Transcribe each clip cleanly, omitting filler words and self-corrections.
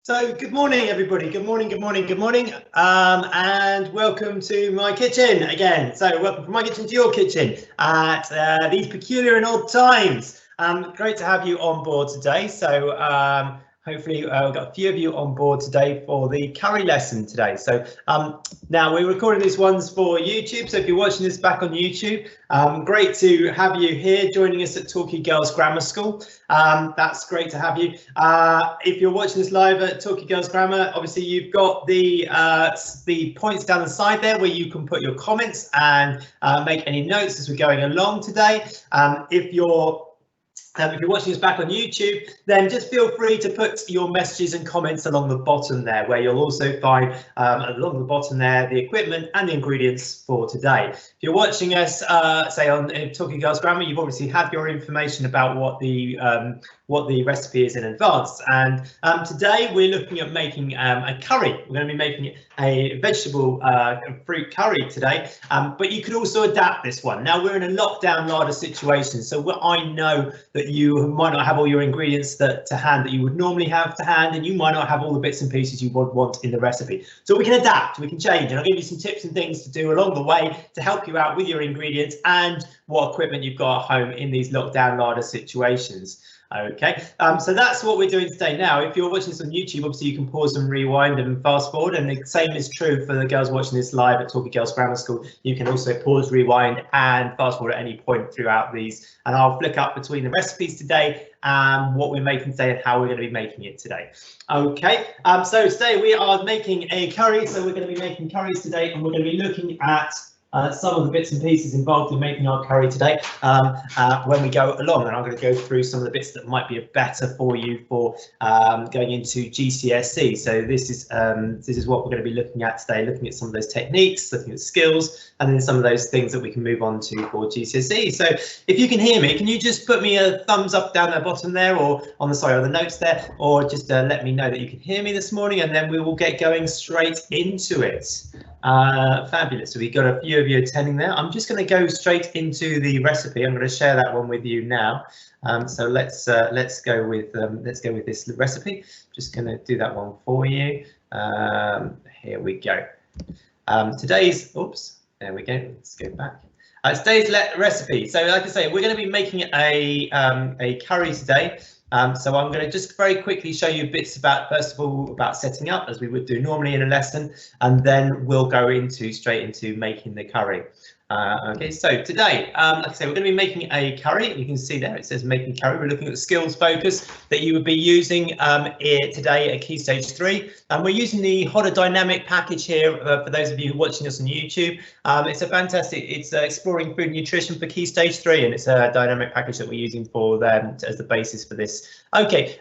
So good morning, everybody. Good morning, and welcome to my kitchen again. So welcome from my kitchen to your kitchen at these peculiar and odd times. Great to have you on board today. So hopefully we've got a few of you on board today for the curry lesson today. So now we're recording these ones for YouTube. So if you're watching this back on YouTube, great to have you here joining us at Torquay Girls Grammar School. That's great to have you. If you're watching this live at Torquay Girls Grammar, obviously you've got the points down the side there where you can put your comments and make any notes as we're going along today. If you're watching us back on YouTube, then just feel free to put your messages and comments along the bottom there, where you'll also find along the bottom there the equipment and the ingredients for today. If you're watching us, say on Torquay Girls Grammar, you've obviously had your information about what the recipe is in advance. And today we're looking at making a curry. We're going to be making a vegetable fruit curry today, but you could also adapt this one. Now we're in a lockdown larder situation, so I know that you might not have all your ingredients to hand that you would normally have to hand, and you might not have all the bits and pieces you would want in the recipe. So we can adapt, we can change, and I'll give you some tips and things to do along the way to help you out with your ingredients and what equipment you've got at home in these lockdown larder situations. Okay, so that's what we're doing today. Now, if you're watching this on YouTube, obviously you can pause and rewind and fast forward, and the same is true for the girls watching this live at Torquay Girls Grammar School. You can also pause, rewind and fast forward at any point throughout these, and I'll flick up between the recipes today and what we're making today and how we're going to be making it today. Okay, so today we are making a curry, so we're going to be making curries today, and we're going to be looking at some of the bits and pieces involved in making our curry today when we go along, and I'm going to go through some of the bits that might be better for you for going into GCSE. So this is what we're going to be looking at today, looking at some of those techniques, looking at skills, and then some of those things that we can move on to for GCSE. So if you can hear me, can you just put me a thumbs up down the bottom there, or on the notes there, or just let me know that you can hear me this morning, and then we will get going straight into it. Fabulous. So we've got a few of you attending there. I'm just going to go straight into the recipe. I'm going to share that one with you now. So let's go with this recipe. Just going to do that one for you. Here we go. Today's there we go. Let's go back. Today's recipe. So like I say, we're going to be making a curry today. So I'm going to just very quickly show you bits about, first of all, about setting up, as we would do normally in a lesson, and then we'll go straight into making the curry. Okay, so today, like I say, we're going to be making a curry. You can see there it says making curry. We're looking at the skills focus that you would be using today at Key Stage 3. And we're using the Hodder Dynamic package here for those of you watching us on YouTube. It's a fantastic, it's exploring food and nutrition for Key Stage 3, and it's a dynamic package that we're using for them as the basis for this. Okay.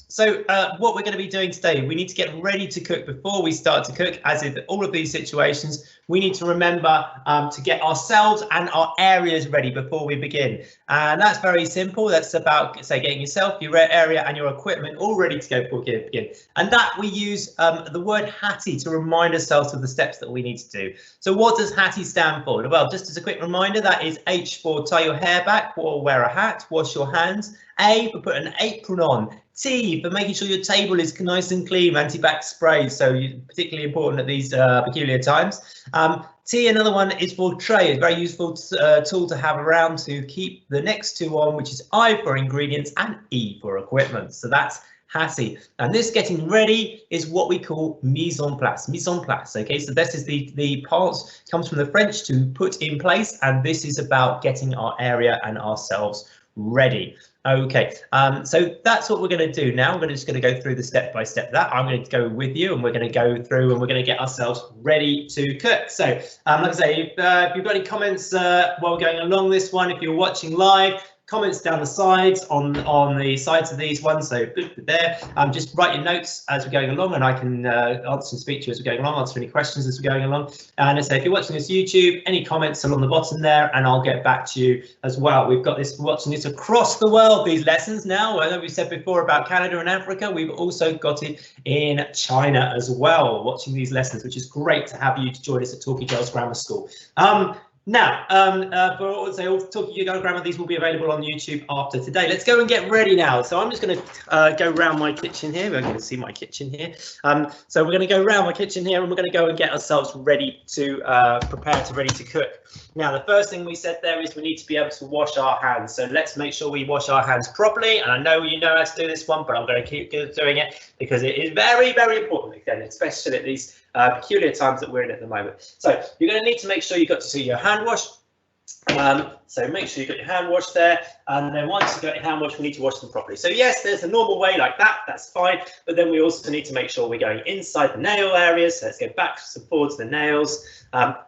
So what we're going to be doing today, we need to get ready to cook before we start to cook. As in all of these situations, we need to remember to get ourselves and our areas ready before we begin. And that's very simple. That's about, say, getting yourself, your area and your equipment all ready to go before we begin. And that we use the word HATI to remind ourselves of the steps that we need to do. So what does HATI stand for? Well, just as a quick reminder, that is H for tie your hair back or wear a hat, wash your hands. A for put an apron on. T for making sure your table is nice and clean, anti-bac spray, so particularly important at these peculiar times. T, another one, is for tray. It's a very useful tool to have around to keep the next two on, which is I for ingredients and E for equipment. So that's HATI. And this getting ready is what we call mise en place. Mise en place. Okay, so this is the part comes from the French to put in place, and this is about getting our area and ourselves ready. Okay, so that's what we're going to do now. We're just going to go through the step by step that I'm going to go with you, and we're going to go through and we're going to get ourselves ready to cook. So like I say, if you've got any comments while we're going along this one, if you're watching live, comments down the sides on the sides of these ones, so there. Just write your notes as we're going along, and I can answer and speak to you as we're going along, answer any questions as we're going along. And so if you're watching this YouTube, any comments along the bottom there, and I'll get back to you as well. We've got this watching this across the world, these lessons now. I know we said before about Canada and Africa, we've also got it in China as well, watching these lessons, which is great to have you to join us at Torquay Girls Grammar School. Now, for all talking you go grandma, these will be available on YouTube after today. Let's go and get ready now. So I'm just going to go around my kitchen here. We're going to see my kitchen here. So we're going to go around my kitchen here, and we're going to go and get ourselves ready to ready to cook. Now, the first thing we said there is we need to be able to wash our hands. So let's make sure we wash our hands properly. And I know you know how to do this one, but I'm going to keep doing it because it is very, very important, again, especially at these peculiar times that we're in at the moment. So you're going to need to make sure you got to see your hand wash. So make sure you got your hand wash there, and then once you've got your hand wash, we need to wash them properly. So yes, there's a normal way like that, that's fine, but then we also need to make sure we're going inside the nail areas. So let's go backwards and forwards the nails.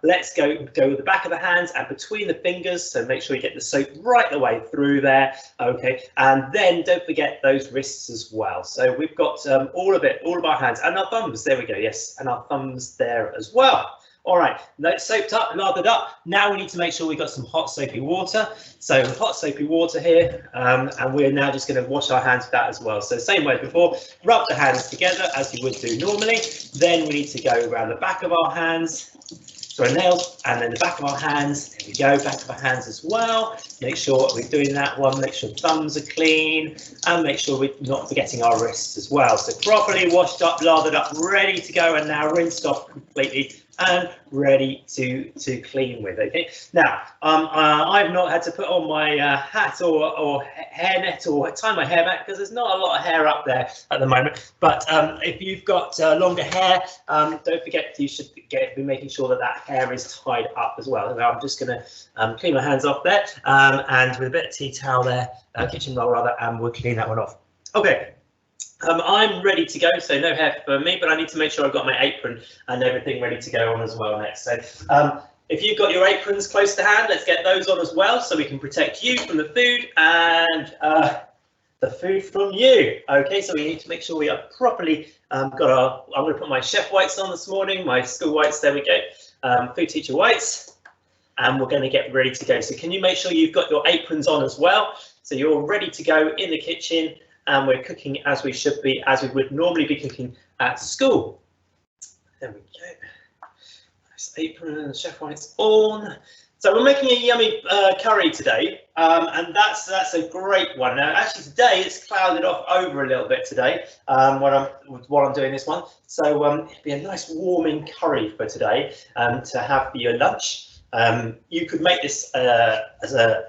Let's go with the back of the hands and between the fingers, so make sure you get the soap right the way through there. Okay, and then don't forget those wrists as well. So we've got all of our hands and our thumbs, there we go, yes, and our thumbs there as well. All right, that's soaped up, lathered up. Now we need to make sure we've got some hot soapy water. So hot soapy water here, and we're now just going to wash our hands with that as well. So same way as before, rub the hands together as you would do normally. Then we need to go around the back of our hands, so our nails, and then the back of our hands. There we go, back of our hands as well. Make sure we're doing that one. Make sure thumbs are clean, and make sure we're not forgetting our wrists as well. So properly washed up, lathered up, ready to go, and now rinsed off completely and ready to clean with. Okay, now I've not had to put on my hat or hairnet or tie my hair back because there's not a lot of hair up there at the moment, but if you've got longer hair, don't forget you should be making sure that that hair is tied up as well. Now I'm just going to clean my hands off there, and with a bit of tea towel there, kitchen roll rather, and we'll clean that one off. Okay. I'm ready to go, so no hair for me, but I need to make sure I've got my apron and everything ready to go on as well next. So if you've got your aprons close to hand, let's get those on as well so we can protect you from the food and the food from you. Okay, so we need to make sure we are properly got our, I'm going to put my chef whites on this morning, my school whites, there we go, food teacher whites, and we're going to get ready to go. So can you make sure you've got your aprons on as well, so you're ready to go in the kitchen, and we're cooking as we should be, as we would normally be cooking at school. There we go. Nice apron and chef whites on. So we're making a yummy curry today, and that's a great one. Now, actually today it's clouded off over a little bit today while I'm doing this one. So it'd be a nice warming curry for today to have for your lunch. You could make this as a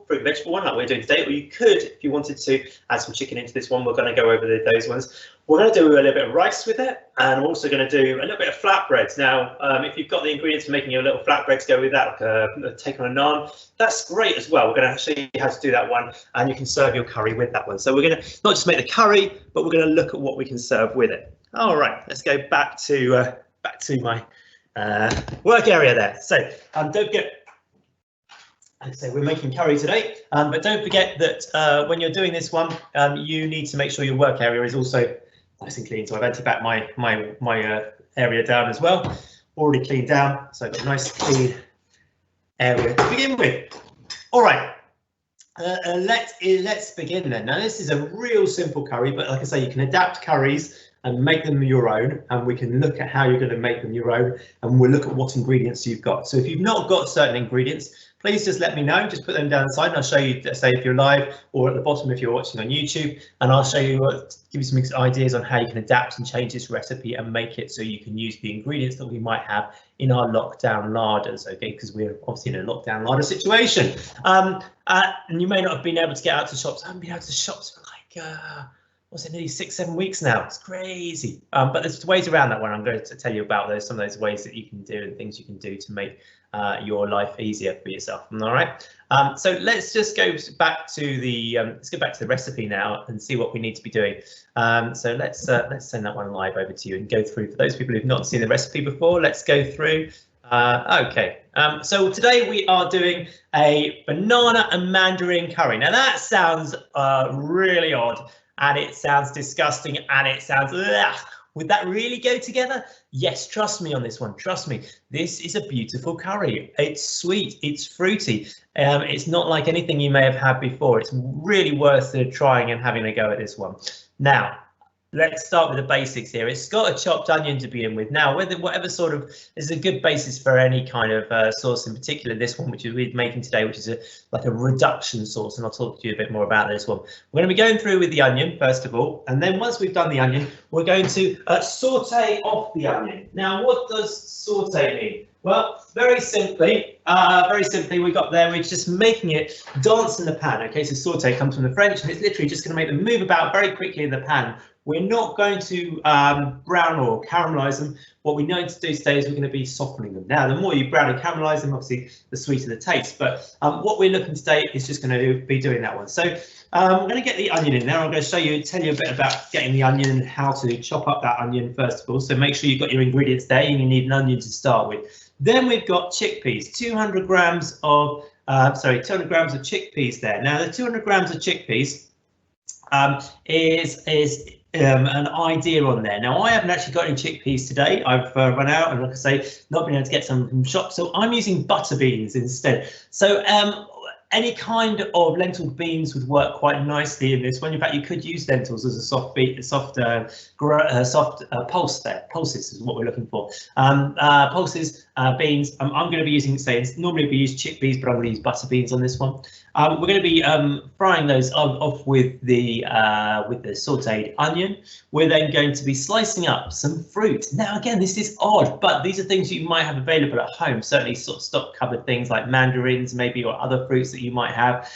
fruit vegetable one like we're doing today, or you could, if you wanted to, add some chicken into this one. We're going to go over those ones. We're going to do a little bit of rice with it, and I'm also going to do a little bit of flatbreads. Now, if you've got the ingredients for making your little flatbread to go with that, like a take on a naan, that's great as well. We're going to show you how to do that one, and you can serve your curry with that one. So we're going to not just make the curry, but we're going to look at what we can serve with it. All right, let's go back to my work area there. So don't forget. So we're making curry today, but don't forget that when you're doing this one, you need to make sure your work area is also nice and clean. So I've emptied back my area down as well, already cleaned down. So I've got a nice clean area to begin with. All right, let's begin then. Now this is a real simple curry, but like I say, you can adapt curries and make them your own, and we can look at how you're going to make them your own, and we'll look at what ingredients you've got. So if you've not got certain ingredients, please just let me know, just put them down the side, and I'll show you, say if you're live, or at the bottom if you're watching on YouTube, and I'll show you, give you some ideas on how you can adapt and change this recipe and make it so you can use the ingredients that we might have in our lockdown larders, okay, because we're obviously in a lockdown larder situation. And you may not have been able to get out to shops. I haven't been out to shops for like, what's it, nearly 6-7 weeks now. It's crazy, but there's ways around that one. I'm going to tell you about those, some of those ways that you can do and things you can do to make your life easier for yourself. All right, so let's just go back to the recipe now and see what we need to be doing. So let's send that one live over to you and go through. For those people who've not seen the recipe before, let's go through. Okay, so today we are doing a banana and mandarin curry. Now that sounds really odd, and it sounds disgusting, and it sounds, ugh. Would that really go together? Yes, trust me on this one. Trust me. This is a beautiful curry. It's sweet. It's fruity. It's not like anything you may have had before. It's really worth trying and having a go at this one. Now, let's start with the basics here. It's got a chopped onion to begin with. Now, whatever sort of is a good basis for any kind of sauce, in particular this one, which we're making today, which is like a reduction sauce, and I'll talk to you a bit more about this one. We're going to be going through with the onion first of all, and then once we've done the onion, we're going to saute off the onion. Now, what does saute mean? Well, very simply, we got there, we're just making it dance in the pan. Okay, so saute comes from the French, and it's literally just going to make them move about very quickly in the pan. We're not going to brown or caramelize them. What we're going to do today is we're going to be softening them. Now, the more you brown and caramelize them, obviously, the sweeter the taste. But what we're looking today is just going to be doing that one. So we're going to get the onion in there. I'm going to tell you a bit about getting the onion and how to chop up that onion first of all. So make sure you've got your ingredients there. You need an onion to start with. Then we've got chickpeas, 200 grams of chickpeas there. Now, the 200 grams of chickpeas is an idea on there. Now, I haven't actually got any chickpeas today. I've run out, and like I say, not been able to get some from shops, so I'm using butter beans instead. So any kind of lentil beans would work quite nicely in this one. In fact, you could use lentils as a soft pulse there. Pulses is what we're looking for. Pulses, beans. I'm going to be using, normally we use chickpeas, but I'm going to use butter beans on this one. We're going to be frying those off with the sautéed onion. We're then going to be slicing up some fruit. Now, again, this is odd, but these are things you might have available at home. Certainly, sort of stock cupboard things like mandarins, maybe, or other fruits that you might have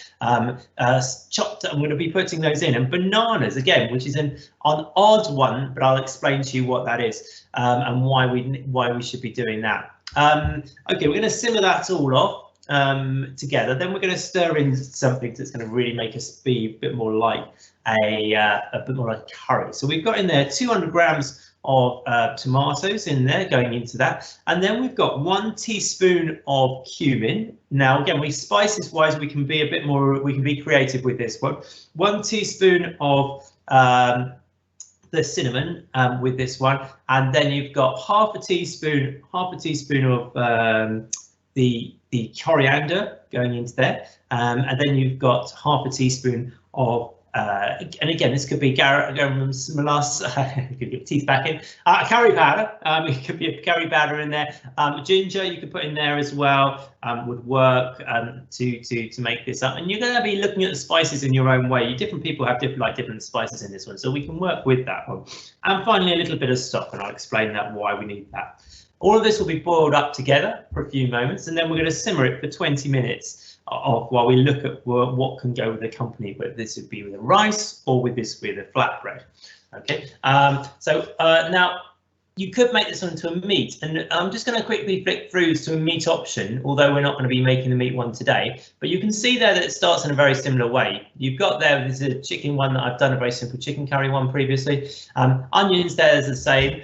chopped. I'm going to be putting those in, and bananas again, which is an odd one, but I'll explain to you what that is and why we should be doing that. Okay, we're going to simmer that all off together. Then we're going to stir in something that's going to really make us be a bit more like a bit more like curry. So we've got in there 200 grams of tomatoes in there going into that, and then we've got 1 teaspoon of cumin. Now, again, spices wise, we can be a bit more, we can be creative with this one. 1 teaspoon of the cinnamon with this one, and then you've got half a teaspoon of the coriander going into there, and then you've got half a teaspoon of and again, this could be garam, get your teeth back in, curry powder. It could be a curry powder in there. Ginger you could put in there as well, would work to make this up. And you're going to be looking at the spices in your own way. Different people have different spices in this one, so we can work with that one. And finally, a little bit of stock, and I'll explain that why we need that. All of this will be boiled up together for a few moments, and then we're going to simmer it for 20 minutes while we look at what can go with the company, whether this would be with a rice or with a flatbread. Okay, now you could make this into a meat, and I'm just going to quickly flick through to a meat option, although we're not going to be making the meat one today. But you can see there that it starts in a very similar way. You've got there's a chicken one that I've done, a very simple chicken curry one previously. Onions there is the same.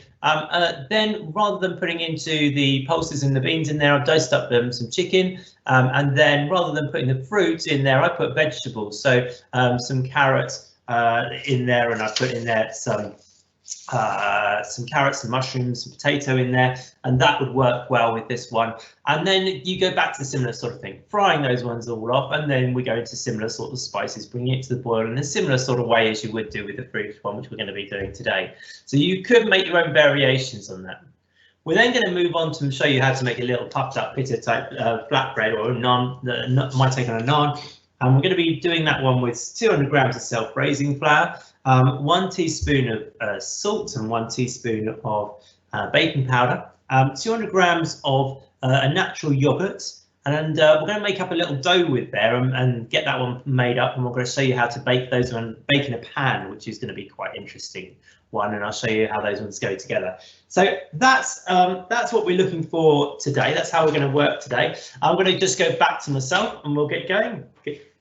Then rather than putting into the pulses and the beans in there, I've diced up some chicken, and then rather than putting the fruit in there, I put vegetables. So some carrots in there, and I put in there some carrots, some mushrooms, some potato in there, and that would work well with this one. And then you go back to the similar sort of thing, frying those ones all off, and then we go into similar sort of spices, bringing it to the boil in a similar sort of way as you would do with the fruit one, which we're going to be doing today. So you could make your own variations on that. We're then going to move on to show you how to make a little puffed up pitta type flatbread, or a naan, my take on a naan. And we're going to be doing that one with 200 grams of self-raising flour, 1 teaspoon of salt, and 1 teaspoon of baking powder, 200 grams of a natural yoghurt, and we're going to make up a little dough with there and get that one made up, and we're going to show you how to bake those and bake in a pan, which is going to be quite interesting one, and I'll show you how those ones go together. So that's what we're looking for today. That's how we're going to work today. I'm going to just go back to myself, and we'll get going,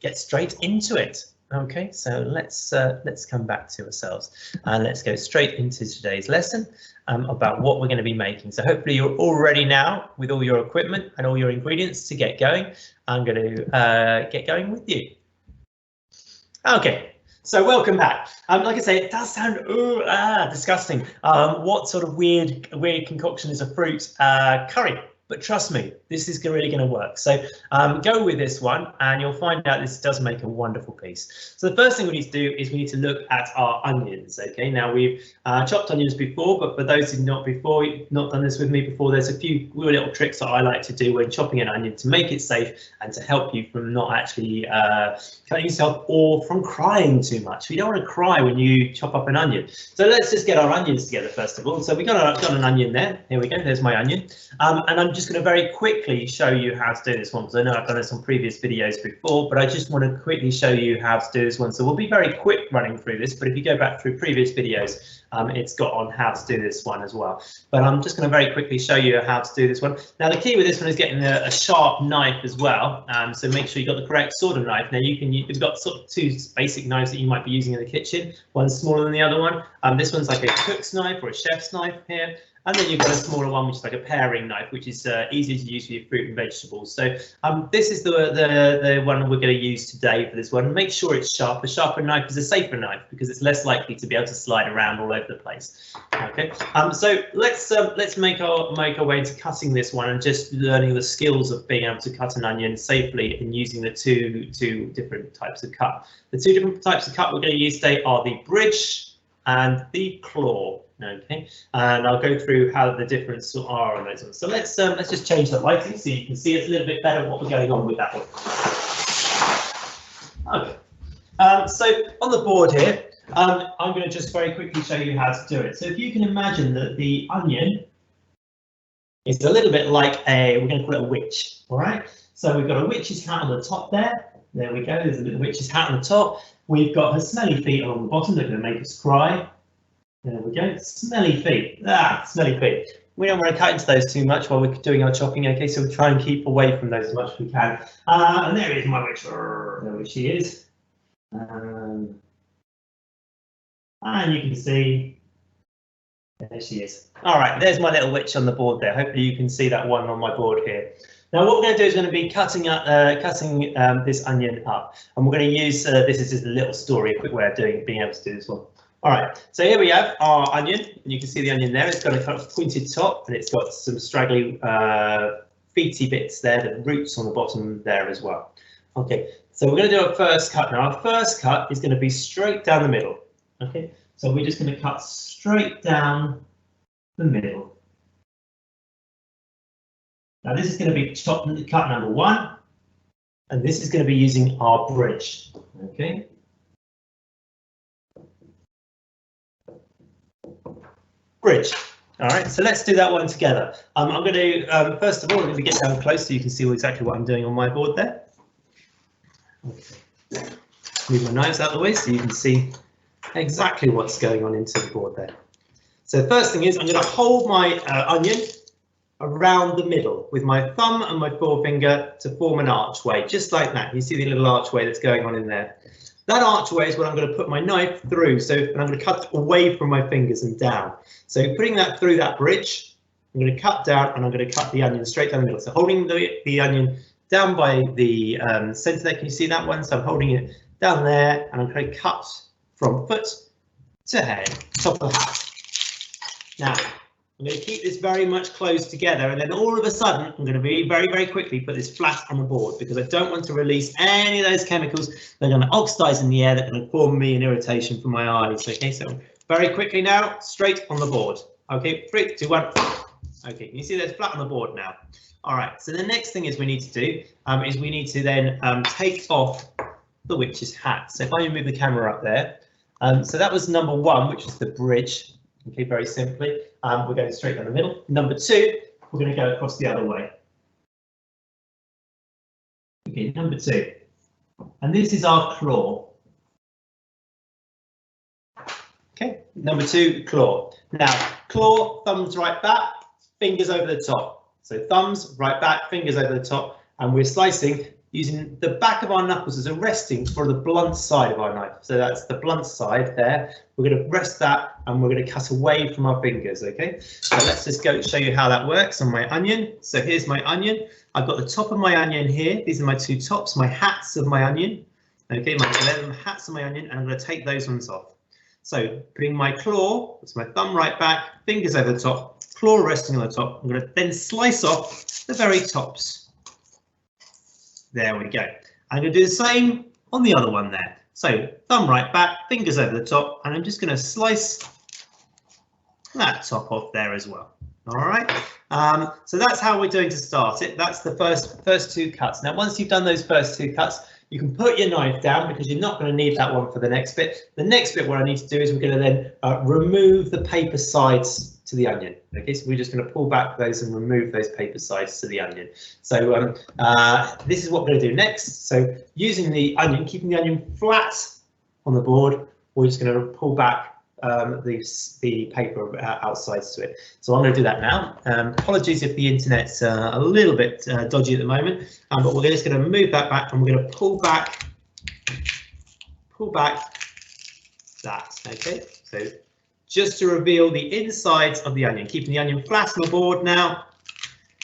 get straight into it. Okay, so let's come back to ourselves, and let's go straight into today's lesson about what we're going to be making. So hopefully you're all ready now with all your equipment and all your ingredients to get going. I'm going to get going with you. Okay, so welcome back. Like I say, it does sound disgusting. What sort of weird concoction is a fruit curry? but trust me, this is really going to work. So go with this one and you'll find out this does make a wonderful piece. So the first thing we need to do is we need to look at our onions. Okay, now we've chopped onions before, but for those who've not done this with me before, there's a few little tricks that I like to do when chopping an onion to make it safe and to help you from not actually cutting yourself or from crying too much. You don't want to cry when you chop up an onion. So let's just get our onions together first of all. So we got an onion there. Here we go. There's my onion. And I'm just going to very quickly show you how to do this one because I know I've done this on previous videos before, but I just want to quickly show you how to do this one. So we'll be very quick running through this, but if you go back through previous videos, it's got on how to do this one as well. But I'm just going to very quickly show you how to do this one. Now the key with this one is getting a sharp knife as well. So make sure you've got the correct sort of knife. Now you've got sort of two basic knives that you might be using in the kitchen. One's smaller than the other one. This one's like a cook's knife or a chef's knife here. And then you've got a smaller one, which is like a paring knife, which is easier to use for your fruit and vegetables. So this is the one we're going to use today for this one. Make sure it's sharp. A sharper knife is a safer knife because it's less likely to be able to slide around all over the place. Okay. So let's make our way into cutting this one and just learning the skills of being able to cut an onion safely and using the two different types of cut. The two different types of cut we're going to use today are the bridge and the claw. Okay, and I'll go through how the difference are on those ones. So let's just change the lighting so you can see it's a little bit better what we're going on with that one. Okay, so on the board here, I'm going to just very quickly show you how to do it. So if you can imagine that the onion is a little bit like we're going to call it a witch. All right, so we've got a witch's hat on the top there. There we go. There's a little witch's hat on the top. We've got her smelly feet along the bottom. They're going to make us cry. There we go, smelly feet. Smelly feet. We don't want to cut into those too much while we're doing our chopping, okay? So we try and keep away from those as much as we can. And there is my witch. There she is. And you can see, there she is. All right, there's my little witch on the board there. Hopefully you can see that one on my board here. Now what we're going to do is going to be cutting this onion up. And we're going to use, this is just a little story, a quick way of being able to do this one. All right, so here we have our onion, and you can see the onion there. It's got a kind of pointed top, and it's got some straggly feety bits there, the roots on the bottom there as well. Okay, so we're going to do our first cut now. Our first cut is going to be straight down the middle. Okay, so we're just going to cut straight down the middle. Now this is going to be cut number 1, and this is going to be using our bridge. Okay. Bridge. All right, so let's do that one together. I'm going to, first of all, I'm going to get down close so you can see exactly what I'm doing on my board there. Okay. Move my knives out of the way so you can see exactly what's going on into the board there. So the first thing is I'm going to hold my onion around the middle with my thumb and my forefinger to form an archway, just like that. You see the little archway that's going on in there. That archway is what I'm going to put my knife through, so I'm going to cut away from my fingers and down. So putting that through that bridge, I'm going to cut down and I'm going to cut the onion straight down the middle. So holding the onion down by the centre there, can you see that one? So I'm holding it down there and I'm going to cut from foot to head, top of the hat. Now, I'm going to keep this very much close together, and then all of a sudden I'm going to very quickly put this flat on the board because I don't want to release any of those chemicals that are going to oxidize in the air that are going to form me an irritation for my eyes. Okay, so very quickly now, straight on the board. Okay, 3, 2, 1. Okay, you see that's flat on the board now. All right, so the next thing is we need to do is we need to then take off the witch's hat. So if I move the camera up there, so that was number 1, which is the bridge. Okay, very simply, we're going straight down the middle. Number 2, we're going to go across the other way. Okay, number 2, and this is our claw. Okay, number 2, claw. Now, claw, thumbs right back, fingers over the top. So thumbs right back, fingers over the top, and we're slicing using the back of our knuckles as a resting for the blunt side of our knife. So that's the blunt side there. We're going to rest that and we're going to cut away from our fingers, okay? So let's just go show you how that works on my onion. So here's my onion. I've got the top of my onion here. These are my 2 tops, my hats of my onion. Okay, my 11 hats of my onion, and I'm going to take those ones off. So putting my claw, that's my thumb right back, fingers over the top, claw resting on the top. I'm going to then slice off the very tops. There we go. I'm going to do the same on the other one there. So thumb right back, fingers over the top, and I'm just going to slice that top off there as well. All right. So that's how we're doing to start it. That's the first two cuts. Now, once you've done those first two cuts, you can put your knife down because you're not going to need that one for the next bit. The next bit, what I need to do is we're going to then remove the paper sides to the onion. Okay, so we're just going to pull back those and remove those paper sides to the onion. So this is what we're going to do next. So using the onion, keeping the onion flat on the board, we're just going to pull back the paper outsides to it. So I'm going to do that now. Apologies if the internet's a little bit dodgy at the moment, but we're just going to move that back and we're going to pull back that. Okay, so just to reveal the insides of the onion, keeping the onion flat on the board now.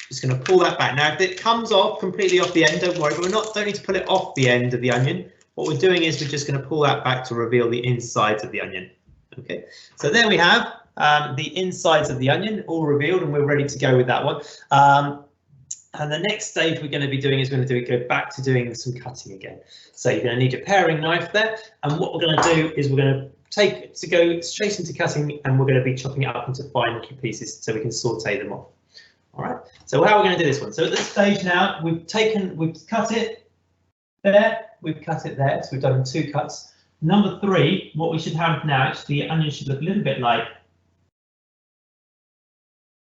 Just going to pull that back. Now, if it comes off completely off the end, don't worry, but don't need to pull it off the end of the onion. What we're doing is we're just going to pull that back to reveal the insides of the onion. Okay, so there we have the insides of the onion all revealed, and we're ready to go with that one. And the next stage we're going to be doing is we're going to go back to doing some cutting again. So you're going to need your paring knife there, and what we're going to do is we're going to go straight into cutting, and we're going to be chopping it up into fine pieces so we can saute them off. All right. So how are we going to do this one? So at this stage now, we've cut it there, we've cut it there, so we've done 2 cuts. Number 3, what we should have now, actually, the onion should look a little bit like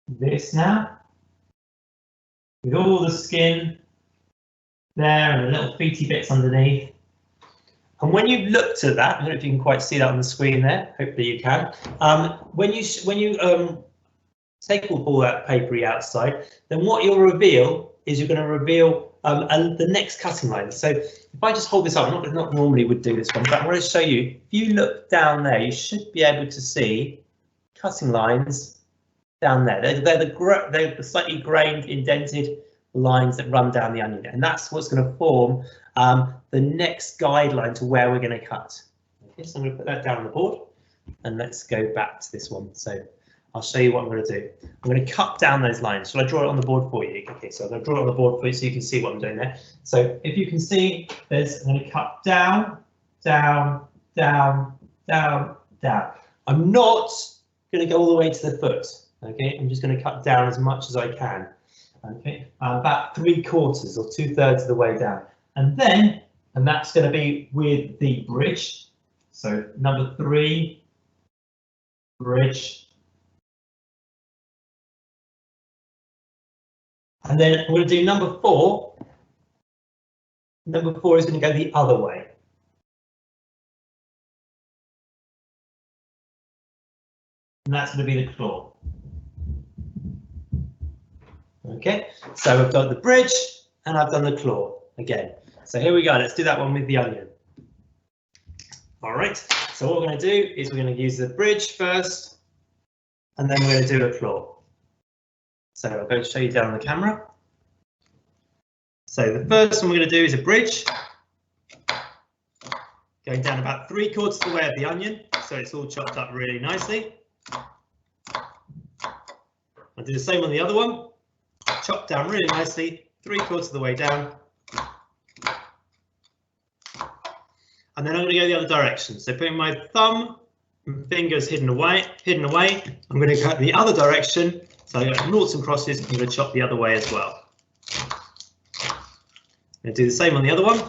this now, with all the skin there and the little feety bits underneath. And when you looked at that, I don't know if you can quite see that on the screen there. Hopefully you can. When you take all that papery outside, then what you'll reveal is you're going to reveal the next cutting line. So if I just hold this up, not normally would do this one, but I'm going to show you. If you look down there, you should be able to see cutting lines down there. They're the slightly grained, indented lines that run down the onion, and that's what's going to form the next guideline to where we're going to cut. Okay, so I'm going to put that down on the board, and let's go back to this one. So I'll show you what I'm going to do. I'm going to cut down those lines. Shall I draw it on the board for you? Okay, so I'm going to draw it on the board for you so you can see what I'm doing there. So if you can see, I'm going to cut down, down, down, down, down. I'm not going to go all the way to the foot. Okay, I'm just going to cut down as much as I can. Okay, about 3/4 or 2/3 of the way down. And that's going to be with the bridge. So number 3, bridge. And then I'm going to do number 4. Number 4 is going to go the other way. And that's going to be the claw. Okay, so I've got the bridge and I've done the claw again. So here we go. Let's do that one with the onion. All right, so what we're going to do is we're going to use the bridge first, and then we're going to do a claw. So I'll go show you down on the camera. So the first one we're going to do is a bridge, going down about 3/4 of the way of the onion, so it's all chopped up really nicely. I'll do the same on the other one, chopped down really nicely, 3/4 of the way down. And then I'm going to go the other direction. So putting my thumb and fingers hidden away, I'm going to cut the other direction. So I've got noughts and crosses, I'm going to chop the other way as well. I'm going to do the same on the other one.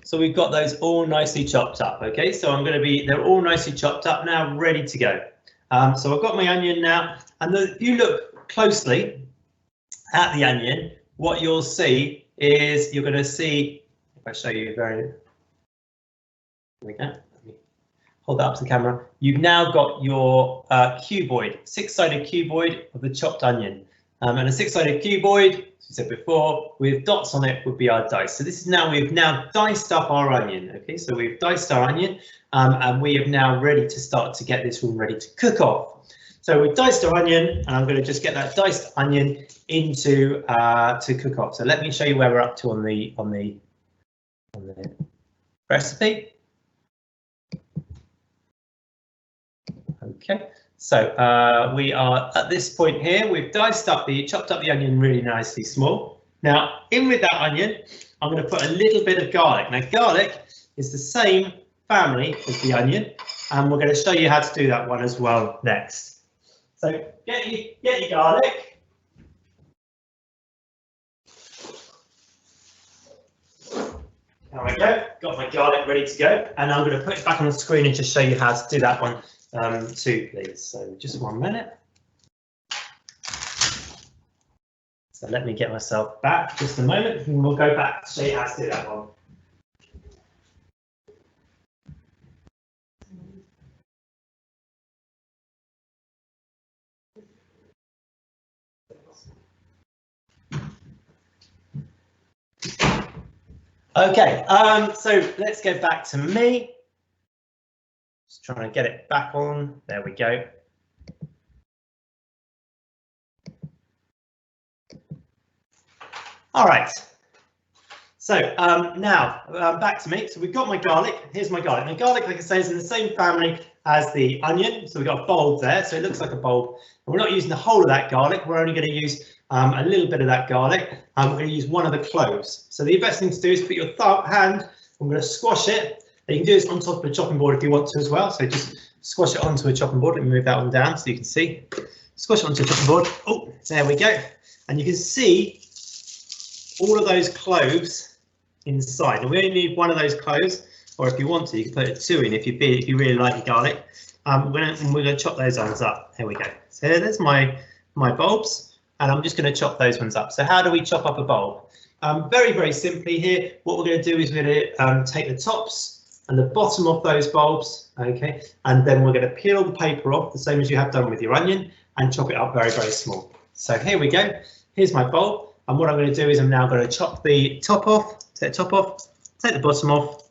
So we've got those all nicely chopped up. Okay, so they're all nicely chopped up now, ready to go. So I've got my onion now, and if you look closely at the onion, what you'll see is you're going to see, if I show you there we go. Hold that up to the camera. You've now got your cuboid, 6-sided cuboid of the chopped onion. And a 6-sided cuboid, as we said before, with dots on it would be our dice. So this is we've now diced up our onion. Okay, so we've diced our onion and we are now ready to start to get this one ready to cook off. So we've diced our onion, and I'm going to just get that diced onion into to cook off. So let me show you where we're up to on the recipe. Okay, so we are at this point here. We've chopped up the onion really nicely small. Now, in with that onion, I'm going to put a little bit of garlic. Now, garlic is the same family as the onion, and we're going to show you how to do that one as well next. So get your garlic. There we go, got my garlic ready to go, and I'm going to put it back on the screen and just show you how to do that one too, please. So just 1 minute. So let me get myself back just a moment, and we'll go back to show you how to do that one. Okay, so let's go back to me. Just trying to get it back on. There we go. All right. So now back to me. So we've got my garlic. Here's my garlic. Now garlic, like I say, is in the same family as the onion. So we've got a bulb there. So it looks like a bulb. And we're not using the whole of that garlic. We're only going to use a little bit of that garlic. We're going to use one of the cloves. So the best thing to do is put your hand. I'm going to squash it. You can do this on top of a chopping board if you want to as well. So just squash it onto a chopping board. Let me move that one down so you can see. Squash it onto a chopping board. Oh, there we go. And you can see all of those cloves inside. And we only need one of those cloves, or if you want to, you can put 2 in if you really like your garlic. We're going to chop those ones up. Here we go. So there's my bulbs, and I'm just going to chop those ones up. So how do we chop up a bulb? Very, very simply here, what we're going to do is we're going to take the tops and the bottom of those bulbs, okay, and then we're going to peel the paper off, the same as you have done with your onion, and chop it up very, very small. So here we go. Here's my bulb. And what I'm going to do is I'm now going to chop the top off, take the top off, take the bottom off.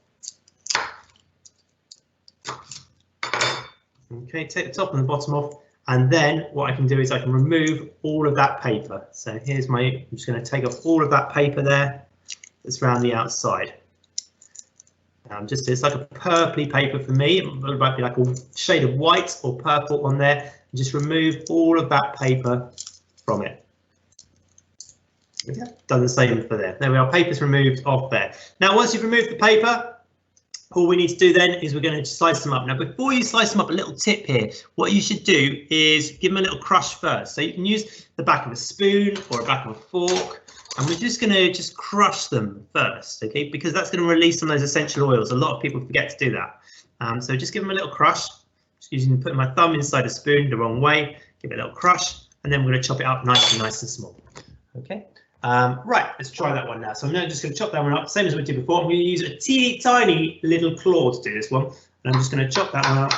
Okay, take the top and the bottom off. And then what I can do is I can remove all of that paper. So here's I'm just going to take off all of that paper there that's around the outside. It's like a purpley paper for me. It might be like a shade of white or purple on there. And just remove all of that paper from it. Okay. Done the same for there. There we are, paper's removed off there. Now, once you've removed the paper, all we need to do then is we're going to slice them up. Now, before you slice them up, a little tip here. What you should do is give them a little crush first. So you can use the back of a spoon or the back of a fork. And we're just going to crush them first, okay? Because that's going to release some of those essential oils. A lot of people forget to do that. So just give them a little crush. Just putting my thumb inside a spoon the wrong way. Give it a little crush. And then we're going to chop it up nice and small. Okay. Right, let's try that one now. So I'm now just going to chop that one up, same as we did before. I'm going to use a teeny tiny little claw to do this one. And I'm just going to chop that one up.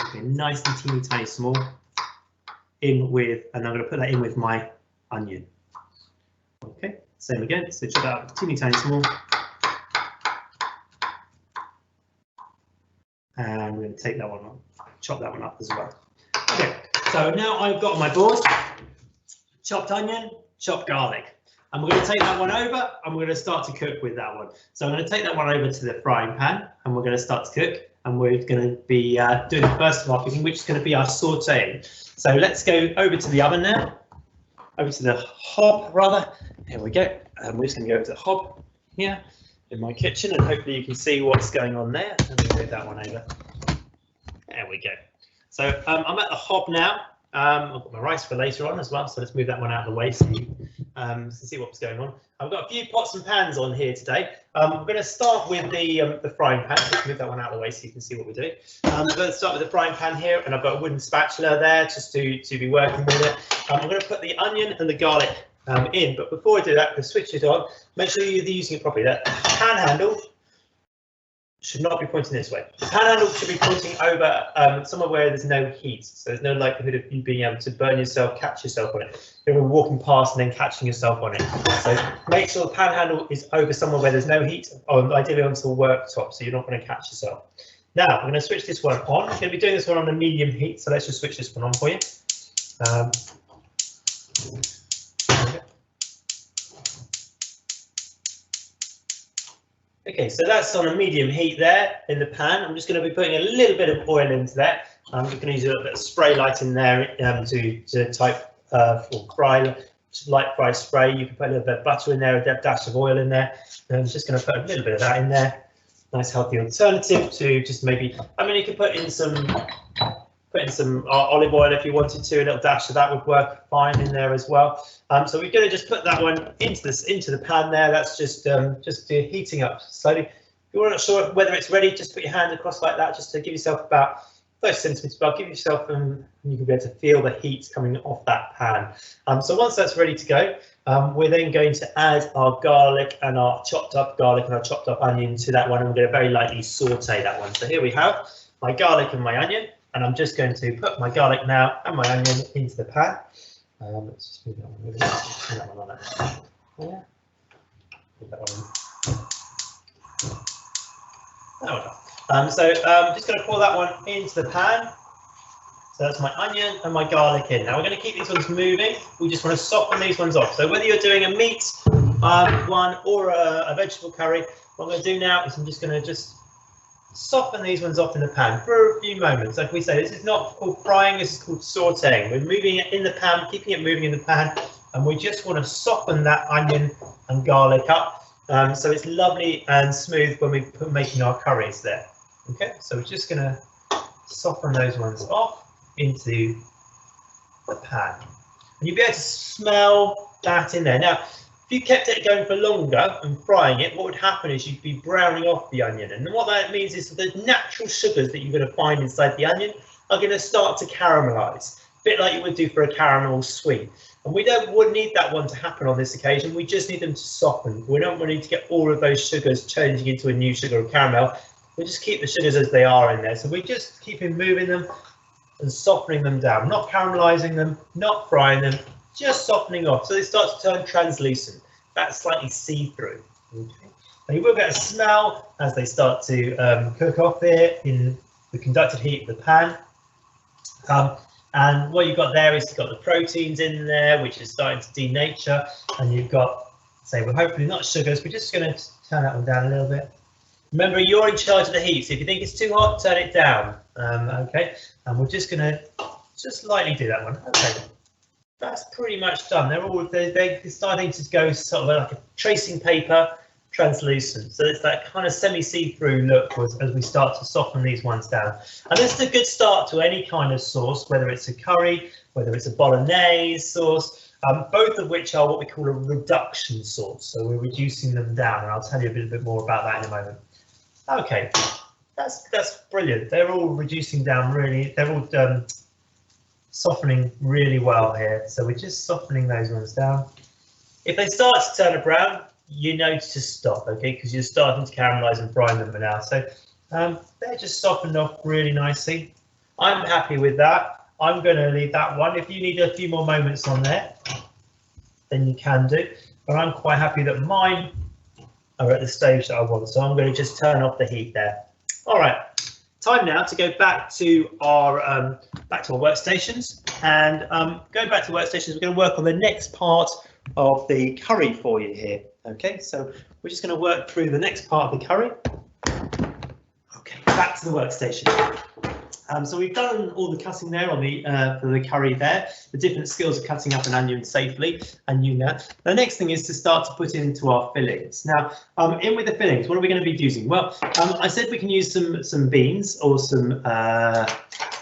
Okay, nice and teeny tiny small. And I'm going to put that in with my onion. Okay, same again. So chop that up teeny tiny small. And we're going to take that one up, chop that one up as well. Okay, so now I've got on my board chopped onion, chopped garlic. And we're going to take that one over and we're going to start to cook with that one. So I'm going to take that one over to the frying pan and we're going to start to cook. And we're going to be doing the first of our cooking, which is going to be our sauteing. So let's go over to the oven now, over to the hob rather. Here we go. And we're just going to go over to the hob here in my kitchen and hopefully you can see what's going on there. Let me move that one over. There we go. So I'm at the hob now. I've got my rice for later on as well, so let's move that one out of the way so you can see what's going on. I've got a few pots and pans on here today. I'm going to start with the frying pan. Let's move that one out of the way so you can see what we're doing. I'm going to start with the frying pan here, and I've got a wooden spatula there just to be working with it. I'm going to put the onion and the garlic in, but before I do that, I'm going to switch it on. Make sure you're using it properly. That pan handle should not be pointing this way. The pan handle should be pointing over somewhere where there's no heat, so there's no likelihood of you being able to burn yourself, catch yourself on it. You're walking past and then catching yourself on it. So make sure the pan handle is over somewhere where there's no heat, or ideally onto the worktop, so you're not going to catch yourself. Now I'm going to switch this one on. I'm going to be doing this one on a medium heat, so let's just switch this one on for you. Okay, so that's on a medium heat there in the pan. I'm just going to be putting a little bit of oil into that. I'm just going to use a little bit of spray light in there to type for fry, light fry spray. You can put a little bit of butter in there, a dash of oil in there. And I'm just going to put a little bit of that in there. Nice healthy alternative to just maybe, I mean, you could put in some olive oil if you wanted to. A little dash of that would work fine in there as well. So we're going to just put that one into the pan there. That's just heating up slowly. If you're not sure whether it's ready, just put your hand across like that, just to give yourself about 30 centimeters. But give yourself, you can be able to feel the heat coming off that pan. So once that's ready to go, we're then going to add our garlic and our chopped up onion to that one, and we're going to very lightly saute that one. So here we have my garlic and my onion, and I'm just going to put my garlic now and my onion into the pan. Let's just move that one over. Put that one on there. Yeah. Put that one in. There we go. So I'm just going to pour that one into the pan. So that's my onion and my garlic in. Now we're going to keep these ones moving. We just want to soften these ones off. So whether you're doing a meat one or a vegetable curry, what I'm going to do now is I'm just going to soften these ones off in the pan for a few moments. Like we say, this is not called frying, this is called sauteing. We're moving it in the pan, keeping it moving in the pan, and we just want to soften that onion and garlic up so it's lovely and smooth when we're making our curries there. Okay, so we're just going to soften those ones off into the pan, and you'll be able to smell that in there. Now, if you kept it going for longer and frying it, what would happen is you'd be browning off the onion, and what that means is that the natural sugars that you're going to find inside the onion are going to start to caramelize, a bit like you would do for a caramel sweet. And we don't need that one to happen on this occasion. We just need them to soften. We don't want to get all of those sugars changing into a new sugar or caramel. We just keep the sugars as they are in there. So we just keep moving them and softening them down, not caramelizing them, not frying them, just softening off so they start to turn translucent. That's slightly see-through. Okay. And you will get a smell as they start to cook off there in the conducted heat of the pan. And what you've got there is you've got the proteins in there, which is starting to denature, and you've got, say, well, hopefully not sugars. We're just going to turn that one down a little bit. Remember, you're in charge of the heat, so if you think it's too hot, turn it down. Okay, and we're just going to just lightly do that one. Okay, that's pretty much done. They're starting to go sort of like a tracing paper, translucent. So it's that kind of semi-see-through look as we start to soften these ones down. And this is a good start to any kind of sauce, whether it's a curry, whether it's a bolognese sauce, both of which are what we call a reduction sauce. So we're reducing them down, and I'll tell you a bit more about that in a moment. Okay, that's brilliant. They're all reducing down really. They're all softening really well here. So we're just softening those ones down. If they start to turn brown, you know to stop, okay, because you're starting to caramelize and fry them now. So they're just softened off really nicely. I'm happy with that. I'm going to leave that one. If you need a few more moments on there, then you can do. But I'm quite happy that mine are at the stage that I want. So I'm going to just turn off the heat there. All right, time now to go back to our workstations. And going back to workstations, we're going to work on the next part of the curry for you here. Okay, so we're just going to work through the next part of the curry. Okay, back to the workstation. So we've done all the cutting there on the for the curry there, the different skills of cutting up an onion safely, and you know. The next thing is to start to put into our fillings. Now, in with the fillings, what are we going to be using? Well, I said we can use some beans or some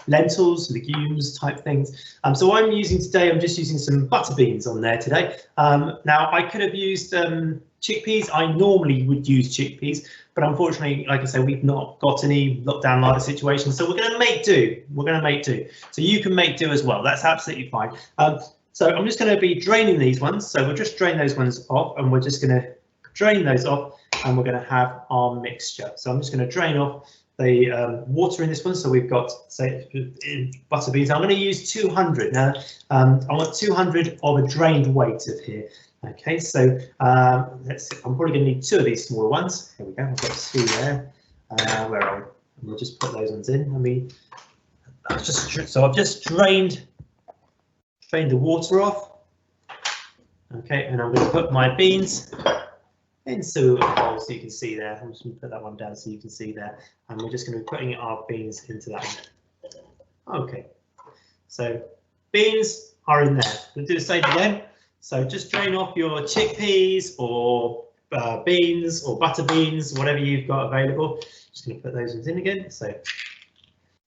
lentils, legumes type things. So what I'm using today, I'm just using some butter beans on there today. Now I could have used chickpeas. I normally would use chickpeas, but unfortunately, like I say, we've not got any lockdown like situation, so we're going to make do. We're going to make do. So you can make do as well. That's absolutely fine. So I'm just going to be draining these ones. So we'll just drain those ones off, and we're just going to drain those off, and we're going to have our mixture. So I'm just going to drain off the water in this one. So we've got, say, butter beans. I'm going to use 200. Now, I want 200 of a drained weight of here. Okay, so let's see. I'm probably going to need 2 of these smaller ones. Here we go. I've got 2 there. Where are we? We'll just put those ones in. I've just drained the water off. Okay, and I'm going to put my beans into a bowl so you can see there. I'm just going to put that one down so you can see there, and we're just going to be putting our beans into that one. Okay, so beans are in there. We'll do the same again. So just drain off your chickpeas or beans or butter beans, whatever you've got available. Just going to put those ones in again. So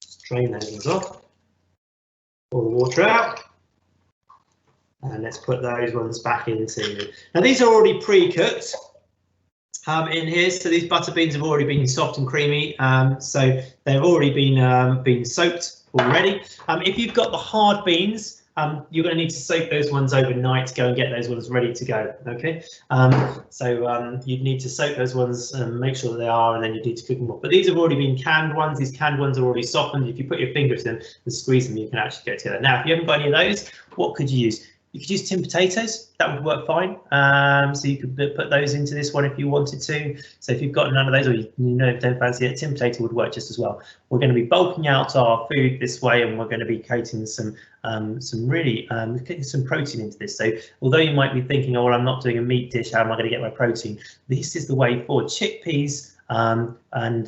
just drain those ones off. Pour the water out. And let's put those ones back into. Now these are already pre-cooked. In here, so these butter beans have already been soft and creamy, so they've already been soaked already. If you've got the hard beans, you're going to need to soak those ones overnight to go and get those ones ready to go. Okay, so you'd need to soak those ones and make sure that they are, and then you need to cook them up. But these have already been canned ones. These canned ones are already softened. If you put your finger to them and squeeze them, you can actually get together. Now, if you haven't got any of those, what could you use? You could use tin potatoes, that would work fine. So you could put those into this one if you wanted to. So if you've got none of those, or you don't fancy it, tin potato would work just as well. We're going to be bulking out our food this way, and we're going to be creating some really getting some protein into this. So although you might be thinking, oh, well, I'm not doing a meat dish, how am I going to get my protein? This is the way forward. Chickpeas and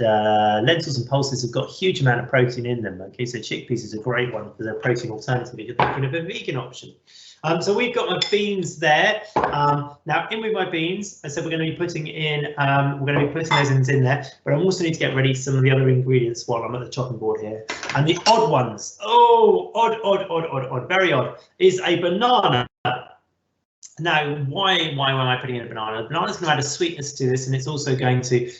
lentils and pulses have got a huge amount of protein in them. Okay, so chickpeas is a great one for the protein alternative if you're thinking of a vegan option. So we've got my beans there. Now in with my beans, I said we're going to be putting in, those in there, but I also need to get ready some of the other ingredients while I'm at the chopping board here. And the odd ones, oh, odd, very odd, is a banana. Now, why am I putting in a banana? The banana's going to add a sweetness to this, and it's also going to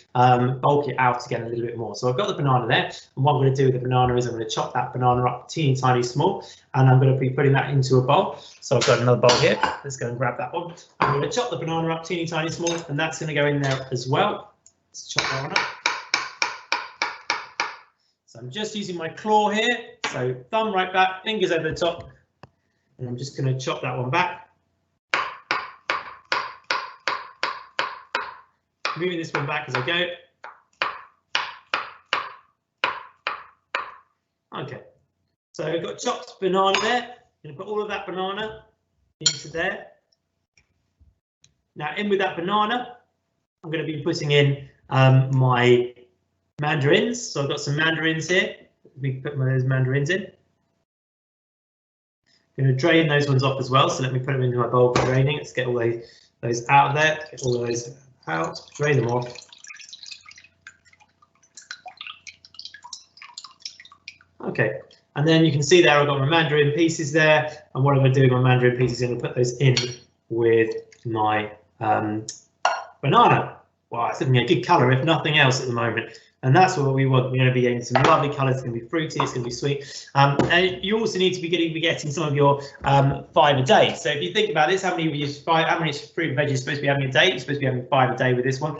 bulk it out again a little bit more. So I've got the banana there, and what I'm going to do with the banana is I'm going to chop that banana up teeny tiny small, and I'm going to be putting that into a bowl. So I've got another bowl here. Let's go and grab that one. I'm going to chop the banana up teeny tiny small, and that's going to go in there as well. Let's chop that one up. So I'm just using my claw here. So thumb right back, fingers over the top, and I'm just going to chop that one back. Moving this one back as I go. Okay, so I've got chopped banana there. I'm going to put all of that banana into there. Now in with that banana, I'm going to be putting in my mandarins. So I've got some mandarins here. Let me put those mandarins in. I'm going to drain those ones off as well. So let me put them into my bowl for draining. Let's get all those out of there. Get all those out, drain them off. Okay, and then you can see there I've got my mandarin pieces there, and what I'm going to do with my mandarin pieces is I'm going to put those in with my banana. Wow, it's looking a good colour if nothing else at the moment, and that's what we want. We're going to be getting some lovely colours. It's going to be fruity, it's going to be sweet, and you also need to be getting some of your 5 a day. So if you think about this, how many fruit and veggies are supposed to be having a day? You're supposed to be having 5 a day with this one.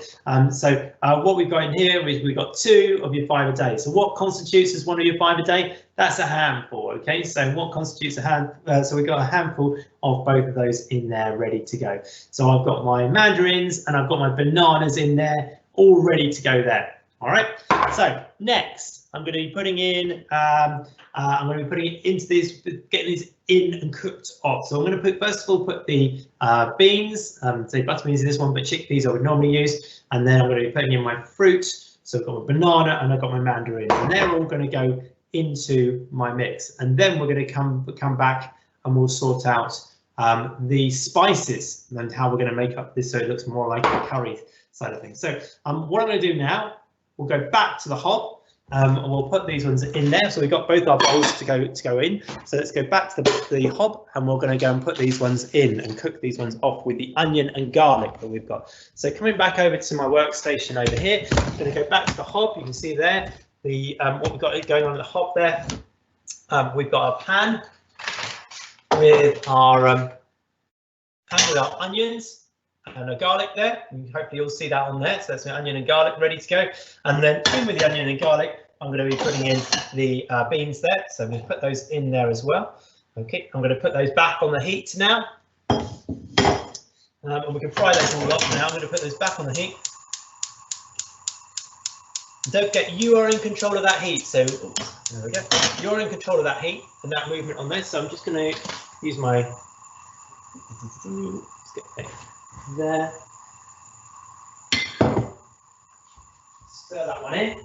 So what we've got in here is we've got 2 of your 5 a day. So what constitutes as one of your 5 a day? That's a handful. Okay, so what constitutes a hand? So we've got a handful of both of those in there ready to go. So I've got my mandarins and I've got my bananas in there, all ready to go there. All right, so next I'm going to be putting in, it into these, getting these in and cooked off. So I'm going to first of all put the beans, say butter beans in this one, but chickpeas I would normally use, and then I'm going to be putting in my fruit. So I've got my banana and I've got my mandarin, and they're all going to go into my mix. And then we're going to come back and we'll sort out the spices and how we're going to make up this so it looks more like a curry side of things. So what I'm going to do now, we'll go back to the hob and we'll put these ones in there. So we've got both our bowls to go in. So let's go back to the hob and we're going to go and put these ones in and cook these ones off with the onion and garlic that we've got. So coming back over to my workstation over here, I'm going to go back to the hob. You can see there what we've got going on at the hob there. We've got a pan with our onions and a garlic there. Hopefully you'll see that on there. So that's my onion and garlic ready to go. And then in with the onion and garlic, I'm going to be putting in the beans there. So we'll put those in there as well. Okay, I'm going to put those back on the heat now. And we can fry those all up now. I'm going to put those back on the heat. Don't forget, you are in control of that heat. So there we go. You're in control of that heat and that movement on this. So I'm just going to use my, let's get there. stir that one in.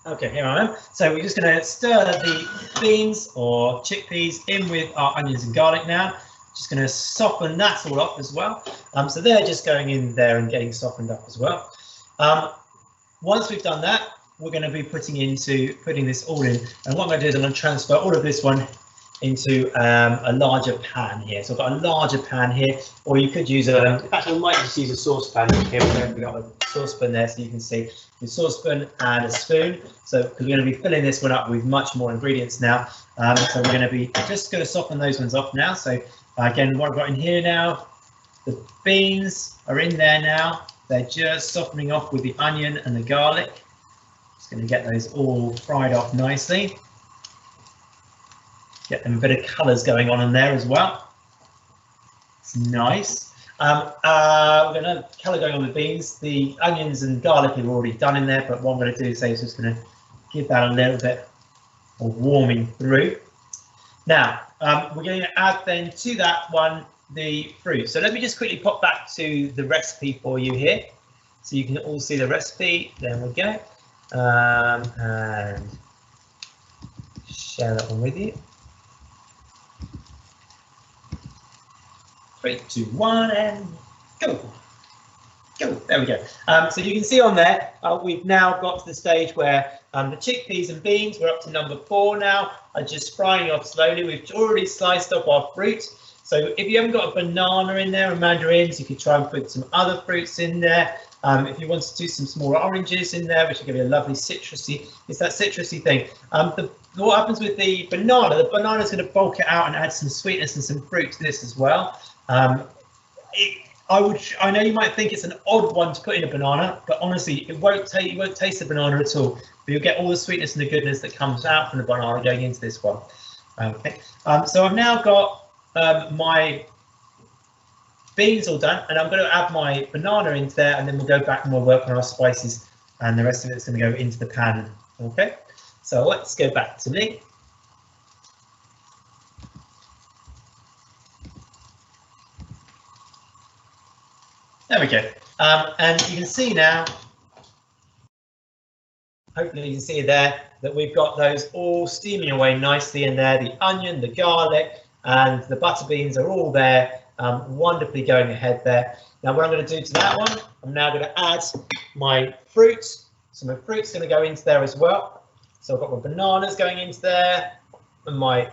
Okay, here I am. So we're just going to stir the beans or chickpeas in with our onions and garlic now. Just going to soften that all up as well. So they're just going in there and getting softened up as well. Once we've done that, we're going to be putting this all in. And what I'm going to do is I'm going to transfer all of this one into a larger pan here. So I've got a larger pan here, or you could use actually I might just use a saucepan here. We've got a saucepan there, so you can see the saucepan and a spoon. So because we're going to be filling this one up with much more ingredients now. So we're going to be just going to soften those ones off now. So again, what I've got in here now, the beans are in there now. They're just softening off with the onion and the garlic. Just going to get those all fried off nicely. Get them a bit of colours going on in there as well. It's nice. We're going to colour going on the beans. The onions and garlic are already done in there, but what I'm going to do is just going to give that a little bit of warming through. Now, we're going to add then to that one the fruit. So let me just quickly pop back to the recipe for you here, so you can all see the recipe. There we go. And share that one with you. 3, 2, 1, and go. Go. There we go. So you can see on there, we've now got to the stage where the chickpeas and beans, we're up to number 4 now, are just frying off slowly. We've already sliced up our fruit. So if you haven't got a banana in there and mandarins, you could try and put some other fruits in there. If you want to do some small oranges in there, which are going to be a lovely citrusy, it's that citrusy thing. What happens with the banana is going to bulk it out and add some sweetness and some fruit to this as well. I know you might think it's an odd one to put in a banana, but honestly, you won't taste the banana at all. But you'll get all the sweetness and the goodness that comes out from the banana going into this one. Okay. So I've now got my beans all done, and I'm going to add my banana into there, and then we'll go back and we'll work on our spices, and the rest of it's going to go into the pan. Okay. So let's go back to me. There we go. And you can see now, hopefully you can see there, that we've got those all steaming away nicely in there. The onion, the garlic, and the butter beans are all there, wonderfully going ahead there. Now what I'm going to do to that one, I'm now going to add my fruit. So my fruit's going to go into there as well. So I've got my bananas going into there, and my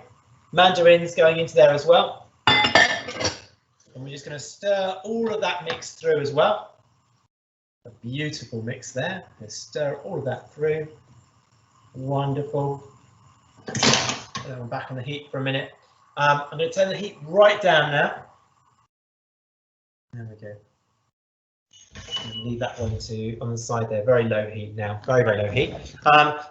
mandarins going into there as well. And we're just going to stir all of that mix through as well. A beautiful mix there. Let's stir all of that through. Wonderful. Then I'm back on the heat for a minute. I'm going to turn the heat right down now. There we go. Leave that one on the side there. Very low heat now. Very, very low heat.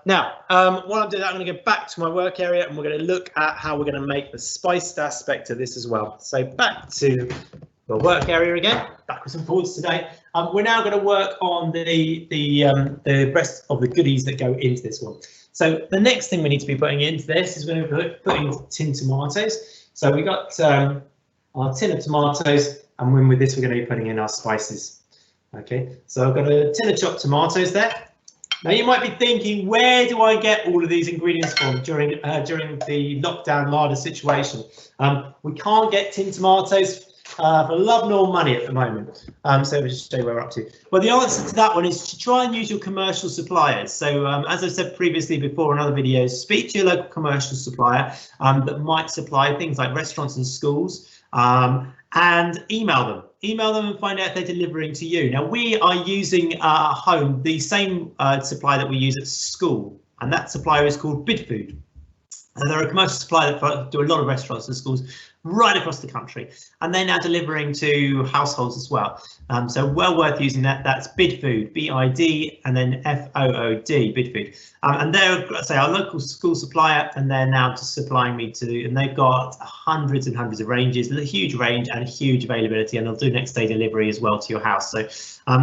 Now, while I'm doing that, I'm going to go back to my work area, and we're going to look at how we're going to make the spiced aspect of this as well. So back to the work area again, backwards and forwards today. We're now going to work on the rest of the goodies that go into this one. So the next thing we need to be putting into this is we're going to be putting tin tomatoes. So we got our tin of tomatoes, and when with this we're going to be putting in our spices. Okay, so I've got a tin of chopped tomatoes there. Now you might be thinking, where do I get all of these ingredients from during the lockdown larder situation? We can't get tin tomatoes for love nor money at the moment. So we'll just show you where we're up to. Well, the answer to that one is to try and use your commercial suppliers. So as I've said previously before in other videos, speak to your local commercial supplier that might supply things like restaurants and schools, and email them. Email them and find out if they're delivering to you. Now we are using at home the same supplier that we use at school, and that supplier is called Bidfood. And they're a commercial supplier that do a lot of restaurants and schools right across the country, and they're now delivering to households as well. So well worth using that. That's Bidfood, B-I-D and then F-O-O-D, Bidfood. And they're, say, our local school supplier, and they're now just supplying me to, and they've got hundreds and hundreds of ranges, a huge range and huge availability, and they'll do next day delivery as well to your house. So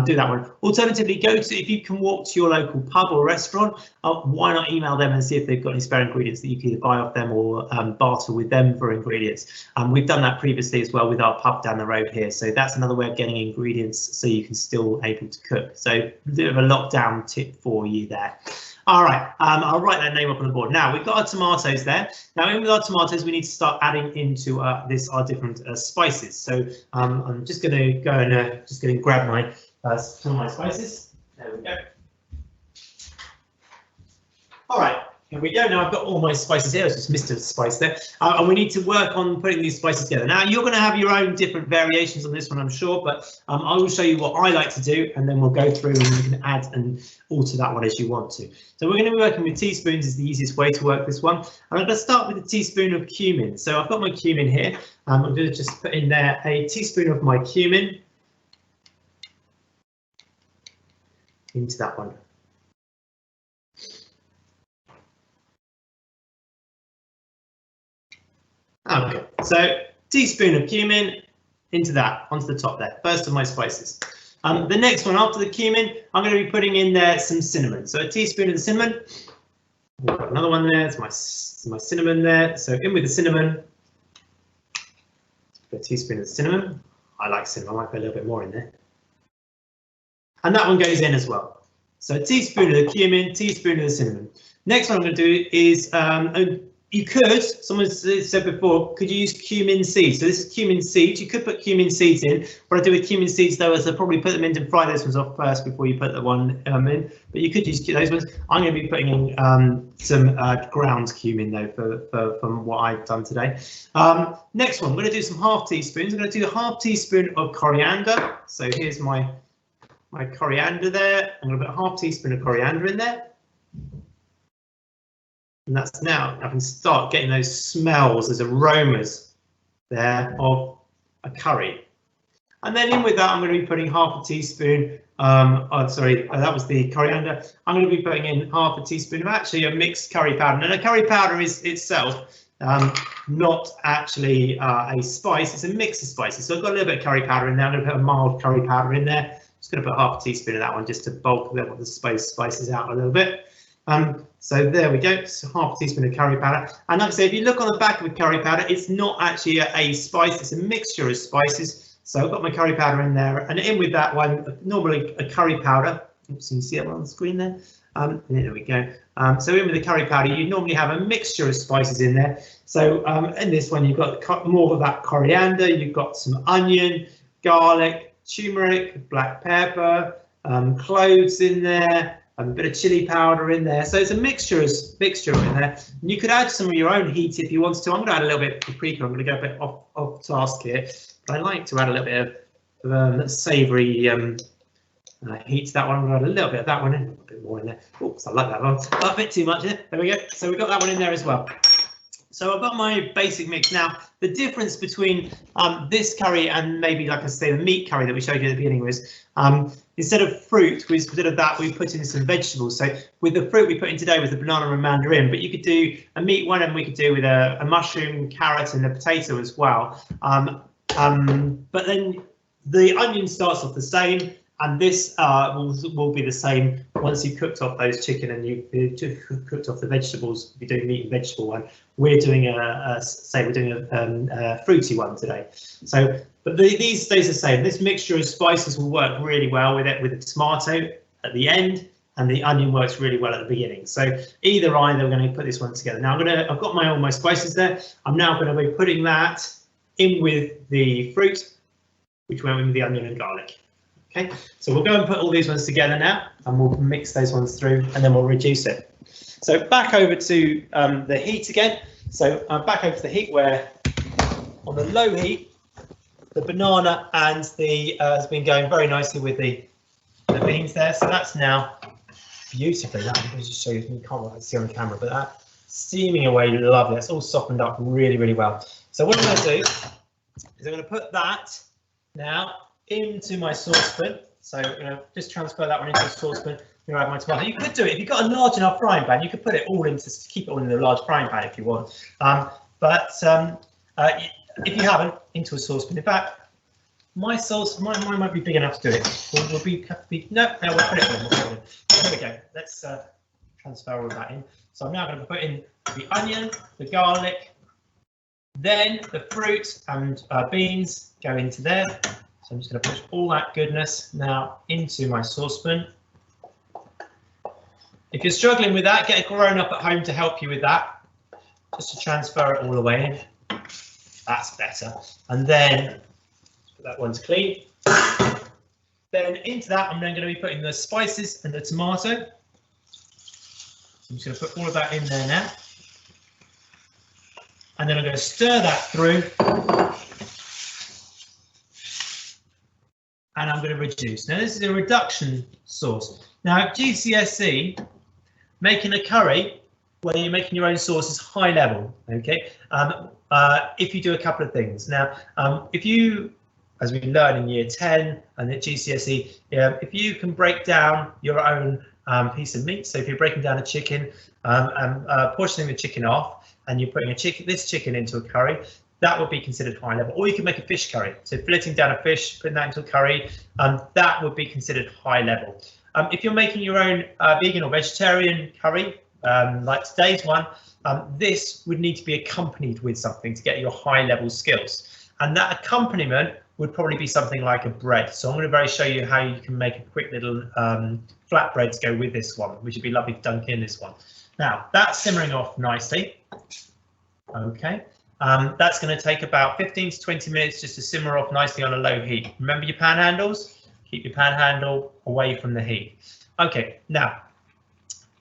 do that one. Alternatively, if you can walk to your local pub or restaurant, why not email them and see if they've got any spare ingredients that you can either buy off them or barter with them for ingredients. We've done that previously as well with our pub down the road here. So that's another way of getting ingredients so you can still able to cook. So a bit of a lockdown tip for you there. All right, I'll write that name up on the board. Now we've got our tomatoes there. Now in with our tomatoes, we need to start adding into our different spices. So I'm just going to go and grab some of my spices. There we go. All right, here we go. Now I've got all my spices here. I just missed a spice there. And we need to work on putting these spices together. Now you're going to have your own different variations on this one, I'm sure, but I will show you what I like to do, and then we'll go through and you can add and alter that one as you want to. So we're going to be working with teaspoons is the easiest way to work this one. And I'm going to start with a teaspoon of cumin. So I've got my cumin here. I'm going to just put in there a teaspoon of my cumin into that one. Okay, so teaspoon of cumin into that, onto the top there, first of my spices. The next one after the cumin, I'm going to be putting in there some cinnamon. So a teaspoon of the cinnamon. We've got another one there, it's my cinnamon there. So in with the cinnamon. Put a teaspoon of the cinnamon. I like cinnamon, I might put a little bit more in there. And that one goes in as well. So a teaspoon of the cumin, teaspoon of the cinnamon. Next one I'm going to do is you could, someone said before, could you use cumin seeds? So this is cumin seeds. You could put cumin seeds in. What I do with cumin seeds though is I probably put them in and fry those ones off first before you put the one in. But you could use those ones. I'm going to be putting in some ground cumin though from what I've done today. Next one, I'm going to do some half teaspoons. I'm going to do a half teaspoon of coriander. So here's my coriander there. I'm going to put a half teaspoon of coriander in there. And that's now, I can start getting those smells, those aromas there of a curry. And then in with that, I'm going to be putting half a teaspoon, that was the coriander. I'm going to be putting in half a teaspoon of actually a mixed curry powder. And a curry powder is itself not actually a spice, it's a mix of spices. So I've got a little bit of curry powder in there. I'm going to put a mild curry powder in there. Just going to put half a teaspoon of that one just to bulk the spices out a little bit. So there we go, so half a teaspoon of curry powder. And like I say, if you look on the back of the curry powder, it's not actually a spice, it's a mixture of spices. So I've got my curry powder in there, and in with that one, normally a curry powder. Oops, you can see it on the screen there. There we go. So in with the curry powder, you normally have a mixture of spices in there. So in this one, you've got more of that coriander, you've got some onion, garlic, turmeric, black pepper, cloves in there. A bit of chili powder in there, so it's a mixture in there. And you could add some of your own heat if you wanted to. I'm going to add a little bit of paprika. I'm going to go a bit off task here, but I like to add a little bit of savoury heat to that one. I'm going to add a little bit of that one in, a bit more in there. Oops, I like that one. A bit too much there. There we go. So we've got that one in there as well. So I've got my basic mix. Now, the difference between this curry and maybe, like I say, the meat curry that we showed you at the beginning was instead of fruit, we put in some vegetables. So with the fruit we put in today was the banana and mandarin, but you could do a meat one and we could do with a mushroom, carrot and a potato as well. But then the onion starts off the same, and this will be the same once you've cooked off those chicken and you've cooked off the vegetables. If you're doing meat and vegetable one, we're doing a fruity one today. So, but these stays the same. This mixture of spices will work really well with it, with the tomato at the end, and the onion works really well at the beginning. So either we're going to put this one together. Now I've got all my spices there. I'm now going to be putting that in with the fruit, which went with the onion and garlic. Okay, so we'll go and put all these ones together now, and we'll mix those ones through, and then we'll reduce it. So back over to the heat again. So back over to the heat where on the low heat, the banana and the has been going very nicely with the beans there. So that's now beautifully. That I'm just show you. You can't really see on camera, but that steaming away lovely. It's all softened up really, really well. So what I'm going to do is I'm going to put that now into my saucepan. So I'm going to just transfer that one into the saucepan. You add my tomato. You could do it if you've got a large enough frying pan. You could put it all into, keep it all in the large frying pan if you want. If you haven't, into a saucepan. In fact, mine might be big enough to do it. We'll put it in. There we go. Let's transfer all of that in. So I'm now going to put in the onion, the garlic, then the fruit and beans go into there. So I'm just going to push all that goodness now into my saucepan. If you're struggling with that, get a grown-up at home to help you with that, just to transfer it all the way in. That's better. And then that one's clean. Then into that, I'm then going to be putting the spices and the tomato. So I'm just going to put all of that in there now. And then I'm going to stir that through. And I'm going to reduce. Now this is a reduction sauce. Now at GCSE, making a curry where you're making your own sauce is high level. Okay. If you do a couple of things. Now, if you, as we learn in year 10 and at GCSE, if you can break down your own piece of meat, so if you're breaking down a chicken and portioning the chicken off, and you're putting this chicken into a curry, that would be considered high level. Or you can make a fish curry, so filleting down a fish, putting that into a curry, that would be considered high level. If you're making your own vegan or vegetarian curry, like today's one, this would need to be accompanied with something to get your high level skills. And that accompaniment would probably be something like a bread. So I'm going to show you how you can make a quick little flatbread to go with this one, which would be lovely to dunk in this one. Now that's simmering off nicely. Okay, that's going to take about 15 to 20 minutes just to simmer off nicely on a low heat. Remember your pan handles, keep your pan handle away from the heat. Okay, now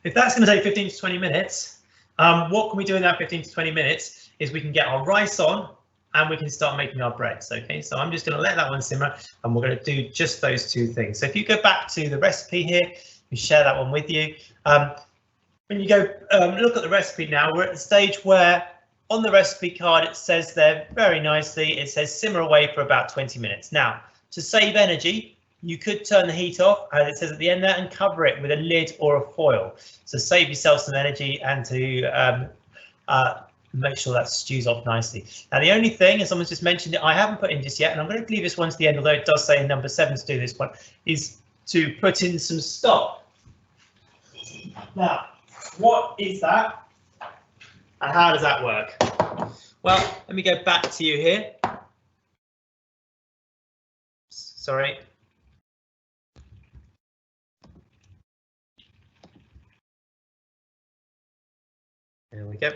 if that's going to take 15 to 20 minutes, what can we do in that 15 to 20 minutes is we can get our rice on and we can start making our breads. Okay, so I'm just going to let that one simmer and we're going to do just those two things. So if you go back to the recipe here, we share that one with you. When you go look at the recipe now, we're at the stage where on the recipe card it says there very nicely, it says simmer away for about 20 minutes. Now, to save energy, you could turn the heat off, as it says at the end there, and cover it with a lid or a foil. So save yourself some energy and to make sure that stews off nicely. Now the only thing, as someone's just mentioned it, I haven't put in just yet, and I'm going to leave this one to the end, although it does say in number 7 to do this one, is to put in some stock. Now, what is that? And how does that work? Well, let me go back to you here. Sorry. There we go.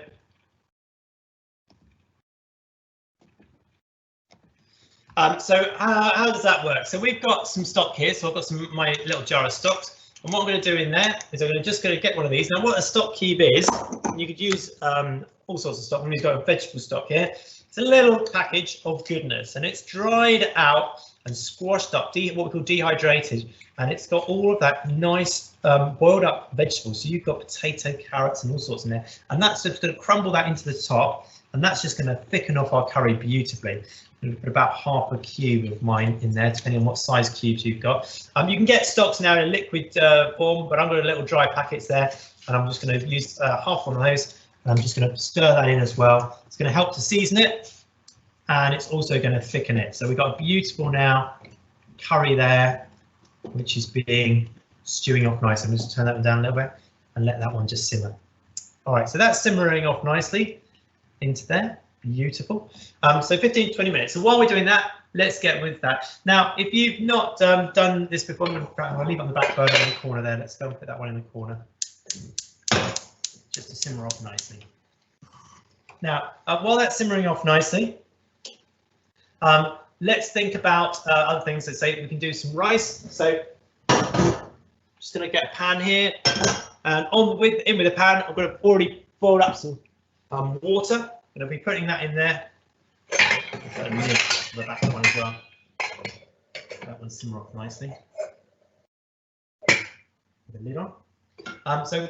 So how does that work? So we've got some stock here. So I've got my little jar of stocks. And what I'm going to do in there is I'm just going to get one of these. Now what a stock cube is, you could use all sorts of stock. We've got a vegetable stock here. It's a little package of goodness and it's dried out and squashed up, what we call dehydrated. And it's got all of that nice boiled up vegetables. So you've got potato, carrots and all sorts in there. And that's just going to crumble that into the top. And that's just going to thicken off our curry beautifully. I'm going to put about half a cube of mine in there, depending on what size cubes you've got. You can get stocks now in a liquid form, but I've got a little dry packets there, and I'm just going to use half one of those, and I'm just going to stir that in as well. It's going to help to season it, and it's also going to thicken it. So we've got a beautiful now curry there, which is stewing off nice. I'm just turn that one down a little bit and let that one just simmer. All right, so that's simmering off nicely into there. Beautiful. So 15 to 20 minutes. So while we're doing that, let's get with that. Now, if you've not done this before, I'll leave it on the back burner in the corner there. Let's go and put that one in the corner just to simmer off nicely. Now, while that's simmering off nicely, let's think about other things. Let's say we can do some rice. So just going to get a pan here, and in with a pan, I've got already boiled up some water. I'm going to be putting that in there. Put a lid to the back one as well. That one simmer off nicely. Put the lid on. So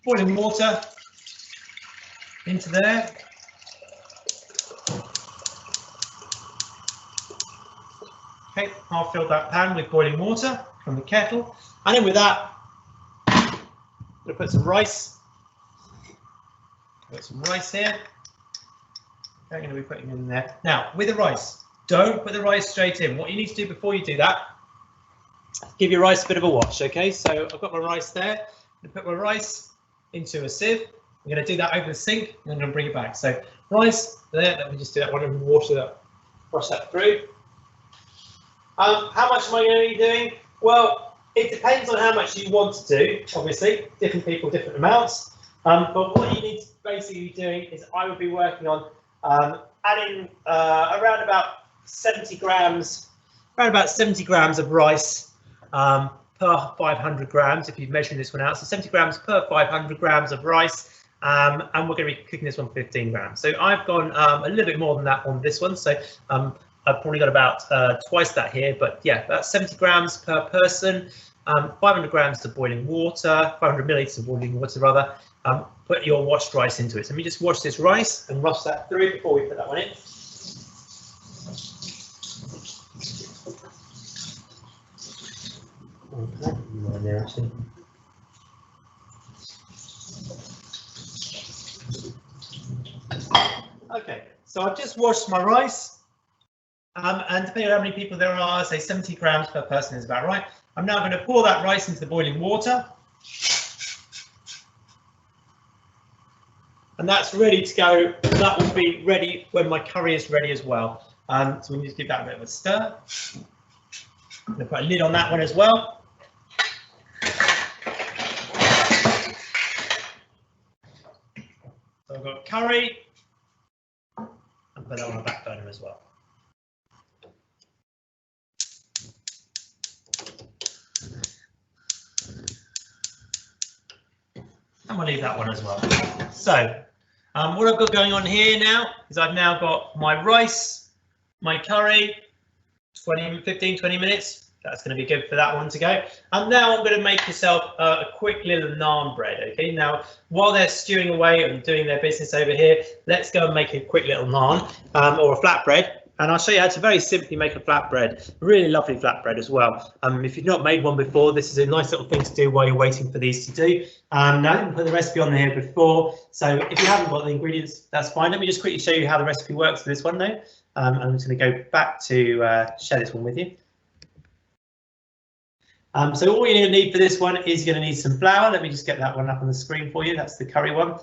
boiling water into there. Okay, I'll fill that pan with boiling water from the kettle, and then with that, I'm going to put some rice. Put some rice here. I'm going to be putting in there. Now, with the rice, don't put the rice straight in. What you need to do before you do that, give your rice a bit of a wash, okay? So I've got my rice there. I'm going to put my rice into a sieve. I'm going to do that over the sink, and I'm going to bring it back. So rice there. Let me just do that one and water that, brush that through. How much am I going to be doing? Well, it depends on how much you want to do. Obviously, different people, different amounts. But what you need to basically be doing is I would be working on adding around about 70 grams of rice per 500 grams, if you're measuring this one out. So 70 grams per 500 grams of rice, and we're going to be cooking this one 15 grams. So I've gone a little bit more than that on this one. So I've probably got about twice that here, but yeah, about 70 grams per person, 500 grams of boiling water, 500 milliliters of boiling water rather. Put your washed rice into it. So let me just wash this rice and rush that through before we put that one in. Okay, so I've just washed my rice, and depending on how many people there are, say 70 grams per person is about right. I'm now going to pour that rice into the boiling water. And that's ready to go. That will be ready when my curry is ready as well. So we need to give that a bit of a stir. I'm going to put a lid on that one as well. So I've got curry, and put that on the back burner as well. And we'll leave that one as well. So what I've got going on here now is I've now got my rice, my curry, 15, 20 minutes. That's going to be good for that one to go. And now I'm going to make myself a quick little naan bread. Okay, now while they're stewing away and doing their business over here, let's go and make a quick little naan or a flatbread. And I'll show you how to very simply make a flatbread, really lovely flatbread as well. If you've not made one before, this is a nice little thing to do while you're waiting for these to do. Now I didn't put the recipe on there before, so if you haven't got the ingredients, that's fine. Let me just quickly show you how the recipe works for this one though. I'm just going to go back to share this one with you. So all you're going to need for this one is you're going to need some flour. Let me just get that one up on the screen for you. That's the curry one.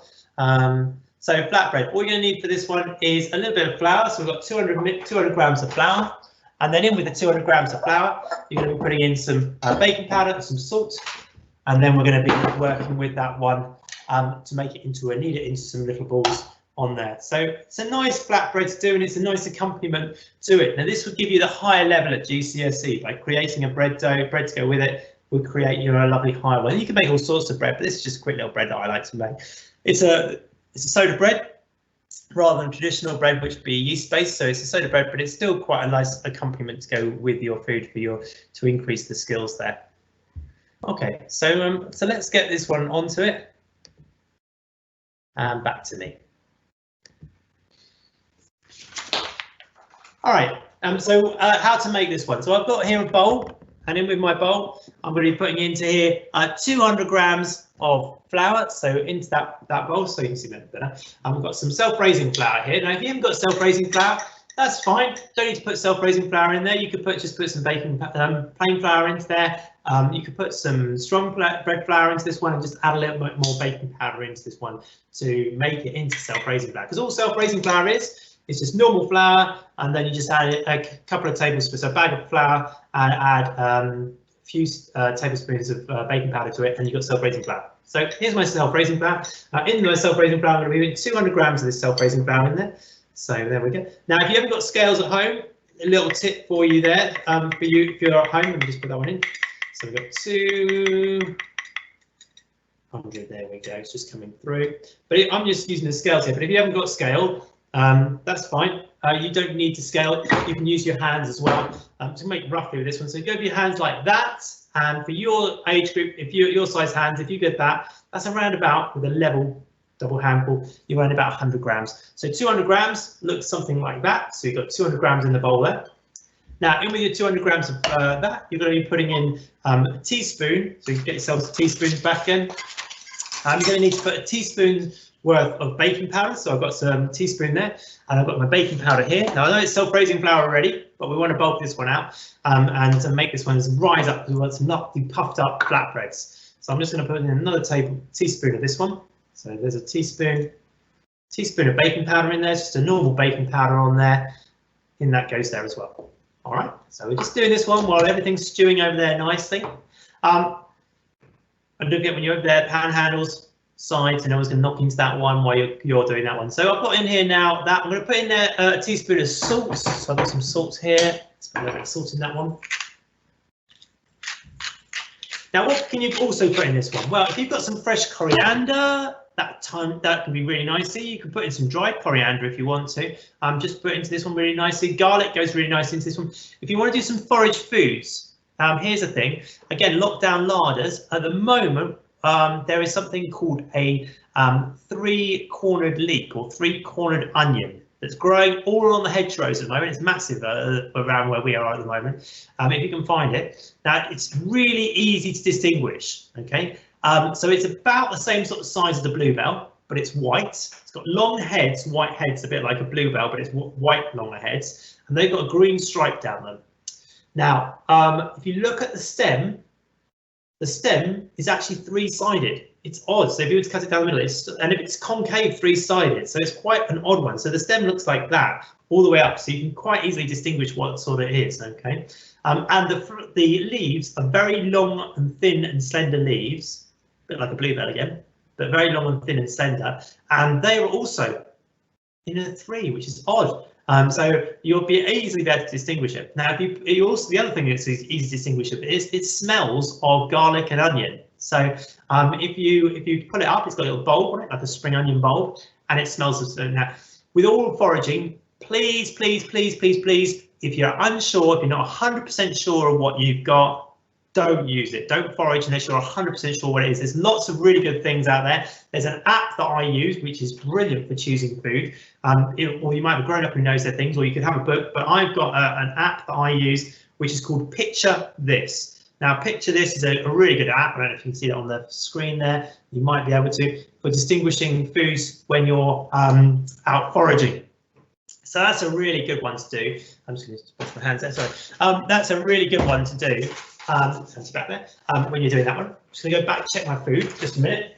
So flatbread, all you're going to need for this one is a little bit of flour. So we've got 200 grams of flour. And then in with the 200 grams of flour, you're going to be putting in some baking powder and some salt. And then we're going to be working with that one to make it into knead it into some little balls on there. So it's a nice flatbread to do, and it's a nice accompaniment to it. Now this would give you the higher level at GCSE by creating a bread dough, bread to go with it would create you a lovely higher one. You can make all sorts of bread, but this is just a quick little bread that I like to make. It's a soda bread rather than traditional bread, which would be yeast based. So it's a soda bread, but it's still quite a nice accompaniment to go with your food to increase the skills there. Okay, so let's get this one onto it and back to me. All right, so how to make this one. So I've got here a bowl, and in with my bowl, I'm going to be putting into here 200 grams of flour. So into that bowl, so you can see that better. I've got some self-raising flour here. Now, if you haven't got self-raising flour, that's fine. Don't need to put self-raising flour in there. You could just put some baking plain flour into there. You could put some strong bread flour into this one and just add a little bit more baking powder into this one to make it into self-raising flour. Because all self-raising flour is just normal flour, and then you just add a couple of tablespoons, so a bag of flour, and add a few tablespoons of baking powder to it, and you've got self-raising flour. So here's my self-raising flour. In my self-raising flour, I'm going to be putting 200 grams of this self-raising flour in there. So there we go. Now, if you haven't got scales at home, a little tip for you there, for you if you're at home, let me just put that one in. So we've got 200, there we go, it's just coming through. But I'm just using the scales here, but if you haven't got scale, that's fine. You don't need to scale it. You can use your hands as well to make roughly with this one. So go with your hands like that. And for your age group, if your size hands, if you get that, that's around about with a level double handful, you're around about 100 grams. So 200 grams looks something like that. So you've got 200 grams in the bowl there. Now, in with your 200 grams of that, you're going to be putting in a teaspoon. So you can get yourselves teaspoons back in. You're going to need to put a teaspoon worth of baking powder. So I've got some teaspoon there, and I've got my baking powder here. Now I know it's self-raising flour already, but we want to bulk this one out and to make this one rise up. We want some lovely puffed up flatbreads. So I'm just going to put in another teaspoon of this one. So there's a teaspoon of baking powder in there, just a normal baking powder on there. In that goes there as well. All right, so we're just doing this one while everything's stewing over there nicely. And don't forget when you're over there, pan handles, sides, and I was going to knock into that one while you're doing that one. So I'll put in here now that I'm going to put in there a teaspoon of salt. So I've got some salt here. Let's put a little bit of salt in that one. Now, what can you also put in this one? Well, if you've got some fresh coriander, that can be really nicely. You can put in some dried coriander if you want to. Just put into this one really nicely. Garlic goes really nicely into this one. If you want to do some forage foods, here's the thing. Again, lockdown larders. At the moment, there is something called a three-cornered leek or three-cornered onion that's growing all along the hedgerows at the moment. It's massive around where we are at the moment, if you can find it. Now, it's really easy to distinguish, okay? So it's about the same sort of size as the bluebell, but it's white. It's got long heads, white heads, a bit like a bluebell, but it's white longer heads, and they've got a green stripe down them. Now, if you look at the stem is actually three-sided. It's odd. So if you were to cut it down the middle, and if it's concave, three-sided, so it's quite an odd one. So the stem looks like that all the way up, so you can quite easily distinguish what sort it is. Okay, and the leaves are very long and thin and slender leaves, a bit like a bluebell again, but very long and thin and slender, and they are also in a three, which is odd. So you'll be easily be able to distinguish it. Now, you also, the other thing that's easy to distinguish is it smells of garlic and onion. So if you pull it up, it's got a little bulb on it, like a spring onion bulb, and it smells of. Now, with all foraging, please, if you're unsure, if you're not 100% sure of what you've got, don't use it. Don't forage unless you're 100% sure what it is. There's lots of really good things out there. There's an app that I use, which is brilliant for choosing food. Or you might have a grown up who knows their things, or you could have a book, but I've got an app that I use, which is called Picture This. Now, Picture This is a really good app. I don't know if you can see it on the screen there. You might be able to, for distinguishing foods when you're out foraging. So that's a really good one to do. I'm just going to wash my hands there, sorry. That's a really good one to do. Fancy back there. When you're doing that one, I'm just going to go back, check my food, just a minute.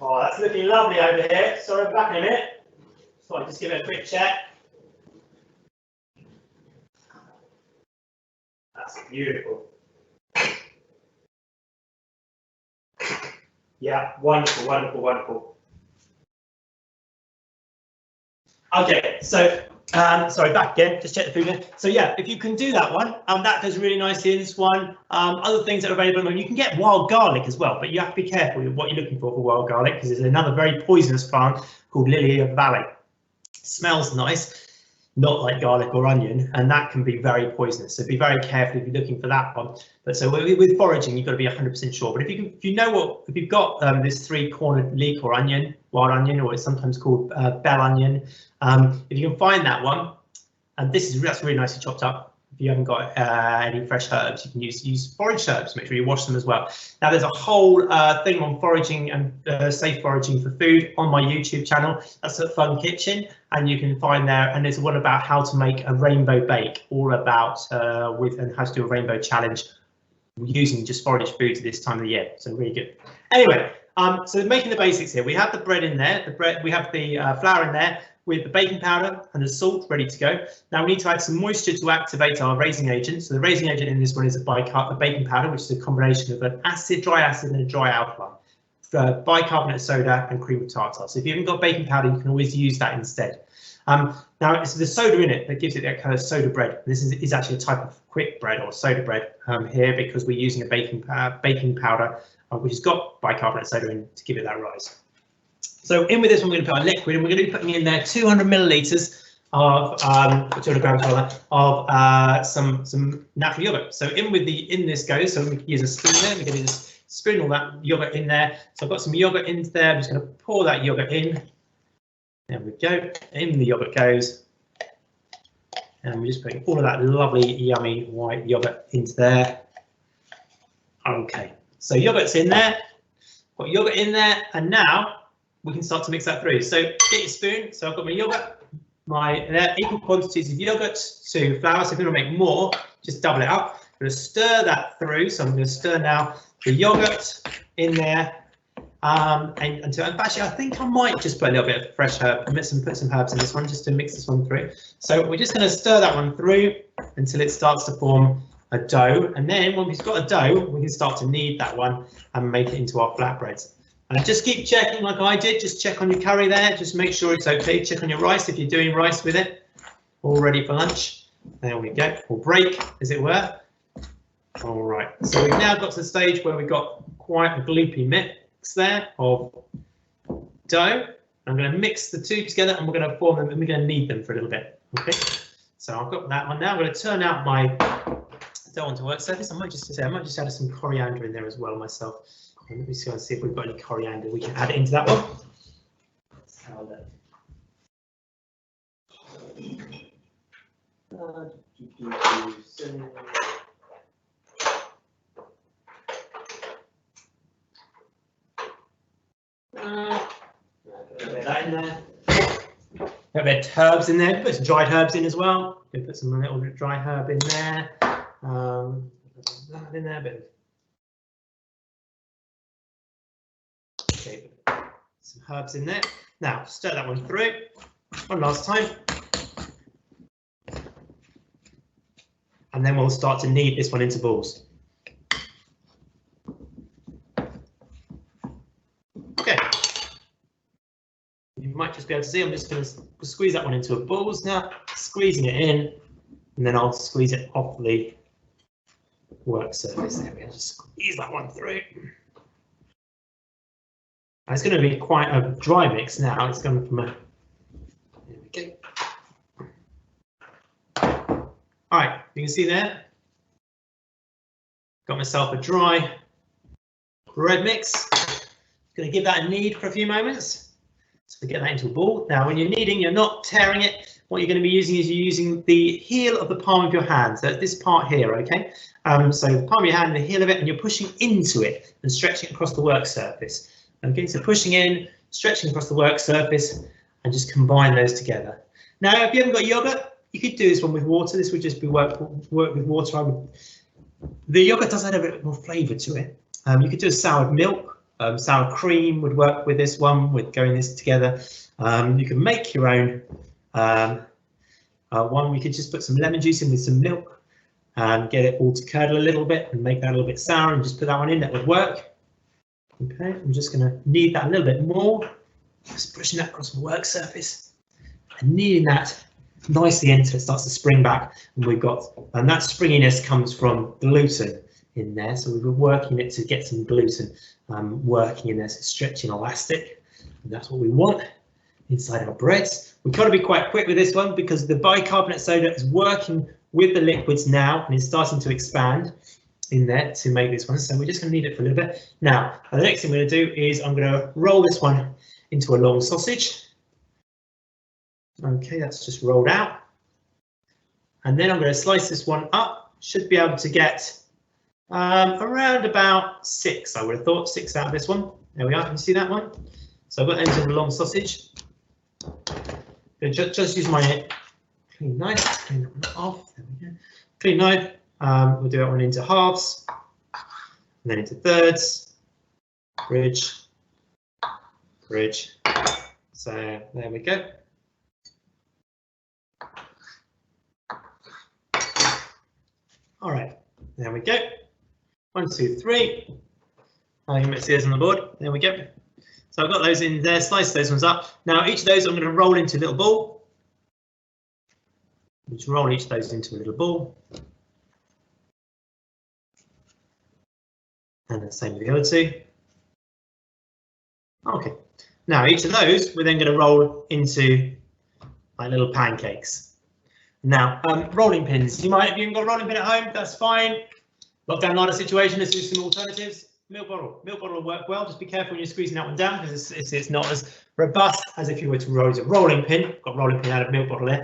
Oh, that's looking lovely over here. Sorry, I'm back in a minute. Thought I'd just give it a quick check. That's beautiful. Yeah, wonderful, wonderful, wonderful. Okay, so sorry, back again, just check the food here. So yeah, if you can do that one, that goes really nicely in this one. Other things that are available, and you can get wild garlic as well, but you have to be careful with what you're looking for wild garlic, because there's another very poisonous plant called lily of the valley. Smells nice, not like garlic or onion, and that can be very poisonous. So be very careful if you're looking for that one. But so with foraging, you've got to be 100% sure. But if you've got this three-cornered leek or onion, wild onion, or it's sometimes called bell onion, if you can find that one, and that's really nicely chopped up. If you haven't got any fresh herbs, you can use forage herbs. Make sure you wash them as well. Now, there's a whole thing on foraging and safe foraging for food on my YouTube channel. That's a Fun Kitchen, and you can find there. And there's one about how to make a rainbow bake, all about and how to do a rainbow challenge using just forage foods at this time of the year. So really good. Anyway, so making the basics here. We have the bread in there. We have the flour in there, with the baking powder and the salt ready to go. Now we need to add some moisture to activate our raising agent. So the raising agent in this one is a baking powder, which is a combination of an dry acid and a dry alkaline, bicarbonate soda and cream of tartar. So if you haven't got baking powder, you can always use that instead. Now it's the soda in it that gives it that kind of soda bread. This is actually a type of quick bread or soda bread here, because we're using a baking powder which has got bicarbonate soda in to give it that rise. So in with this one, we're going to put our liquid, and we're going to be putting in there 200 millilitres of 200 grams of some natural yogurt. So in this goes. So we can use a spoon there. We're going to just spoon all that yogurt in there. So I've got some yogurt in there. I'm just going to pour that yogurt in. There we go. In the yogurt goes, and we're just putting all of that lovely, yummy white yogurt into there. Okay. So yogurt's in there. Got yogurt in there, and now we can start to mix that through. So get your spoon. So I've got my yogurt, my equal quantities of yogurt to flour. So if you want to make more, just double it up. I'm going to stir that through. So I'm going to stir now the yogurt in there. And actually, I think I might just put a little bit of fresh herb, put some herbs in this one just to mix this one through. So we're just going to stir that one through until it starts to form a dough, and then when we've got a dough, we can start to knead that one and make it into our flatbreads. And just keep checking like I did. Just check on your curry there. Just make sure it's okay. Check on your rice if you're doing rice with it. All ready for lunch. There we go. Or break, as it were. All right. So we've now got to the stage where we've got quite a gloopy mix there of dough. I'm going to mix the two together and we're going to form them and we're going to knead them for a little bit. Okay. So I've got that one now. I'm going to turn out my dough onto work surface. I might just add some coriander in there as well myself. Let me see if we've got any coriander. We can add it into that one. Let's have a look. Put that in there. A bit of herbs in there. Put some dried herbs in as well. Put some little dry herb in there. That in there. A bit of some herbs in there. Now stir that one through one last time, and then we'll start to knead this one into balls. Okay, you might just be able to see I'm just going to squeeze that one into a balls now, squeezing it in, and then I'll squeeze it off the work surface. There we go. Just squeeze that one through. It's going to be quite a dry mix now. It's going from a. There we go. All right, you can see there. Got myself a dry bread mix. Going to give that a knead for a few moments. So get that into a ball. Now, when you're kneading, you're not tearing it. What you're going to be using is you're using the heel of the palm of your hand. So it's this part here, okay? So the palm of your hand, the heel of it, and you're pushing into it and stretching it across the work surface. Okay, so pushing in, stretching across the work surface, and just combine those together. Now, if you haven't got yogurt, you could do this one with water. This would just be work with water. The yogurt does add a bit more flavour to it. You could do a soured milk. Sour cream would work with this one, with going this together. You can make your own one. We could just put some lemon juice in with some milk and get it all to curdle a little bit and make that a little bit sour and just put that one in. That would work. Okay, I'm just going to knead that a little bit more, just pushing that across the work surface and kneading that nicely until it starts to spring back. And that springiness comes from gluten in there, so we've been working it to get some gluten working in there, so stretching elastic, and that's what we want inside our breads. We've got to be quite quick with this one because the bicarbonate soda is working with the liquids now and it's starting to expand in there to make this one, so we're just going to knead it for a little bit. Now, the next thing we're going to do is I'm going to roll this one into a long sausage. Okay, that's just rolled out. And then I'm going to slice this one up. Should be able to get around about 6, I would have thought, 6 out of this one. There we are, can you see that one? So I've got into the long sausage. Just use my clean knife, clean that one off. There we go. Clean knife. We'll do that one into halves, and then into thirds, bridge. So there we go. All right, there we go. 1, 2, 3. You can see those on the board. There we go. So I've got those in there, slice those ones up. Now each of those I'm going to roll into a little ball. Just roll each of those into a little ball. And the same with the other two. Okay, now each of those we're then going to roll into like little pancakes. Now, rolling pins. If you haven't got a rolling pin at home, that's fine. Lockdown lighter situation, let's do some alternatives. Milk bottle will work well. Just be careful when you're squeezing that one down because it's not as robust as if you were to use a rolling pin. Got rolling pin out of milk bottle there.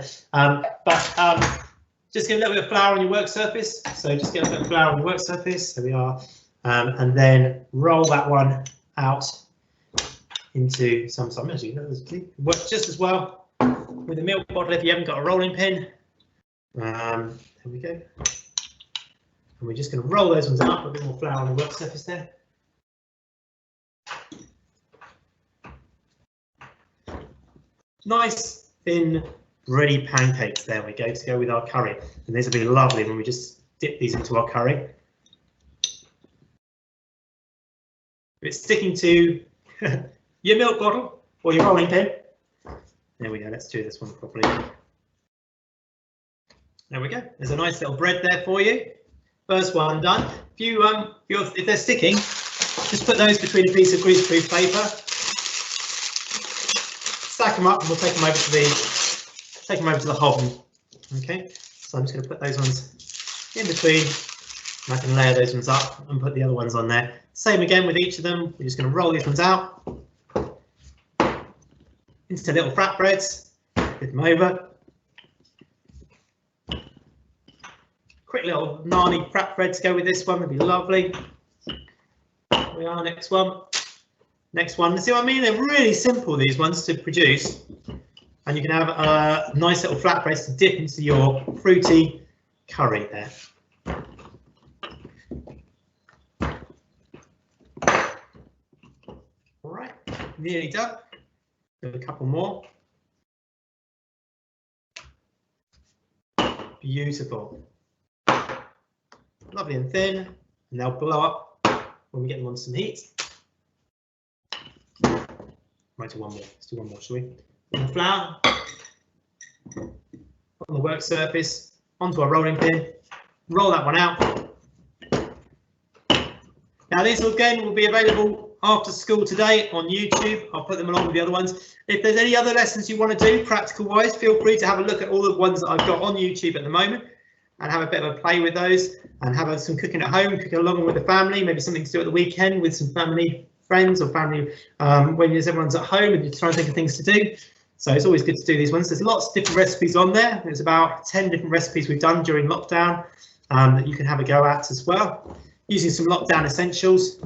Just get a little bit of flour on your work surface. So just get a bit of flour on your work surface. There we are. And then roll that one out into some actually it works just as well with a milk bottle if you haven't got a rolling pin. There we go. And we're just going to roll those ones out, put a bit more flour on the work surface there. Nice thin bready pancakes, there we go, to go with our curry. And these will be lovely when we just dip these into our curry. If it's sticking to your milk bottle or your rolling pin, there we go, let's do this one properly. There we go, there's a nice little bread there for you. First one done. If they're sticking, just put those between a piece of greaseproof paper. Stack them up, and we'll take them over to the hob. Okay, so I'm just going to put those ones in between, and I can layer those ones up and put the other ones on there. Same again with each of them. We're just going to roll these ones out into little flatbreads. Flip them over. Quick little nani flatbread to go with this one would be lovely. Here we are, next one. Next one. See what I mean? They're really simple, these ones, to produce. And you can have a nice little flatbreads to dip into your fruity curry there. All right, nearly done. Do a couple more. Beautiful. Lovely and thin, and they'll blow up when we get them on some heat. Right, to one more. Let's do one more, shall we? On the flour, on the work surface, onto our rolling pin. Roll that one out. Now these again will be available after school today on YouTube. I'll put them along with the other ones. If there's any other lessons you want to do practical wise, feel free to have a look at all the ones that I've got on YouTube at the moment and have a bit of a play with those and have some cooking at home, cooking along with the family, maybe something to do at the weekend with some family friends or family when everyone's at home and you're trying to think of things to do. So it's always good to do these ones. There's lots of different recipes on there. There's about 10 different recipes we've done during lockdown that you can have a go at as well, using some lockdown essentials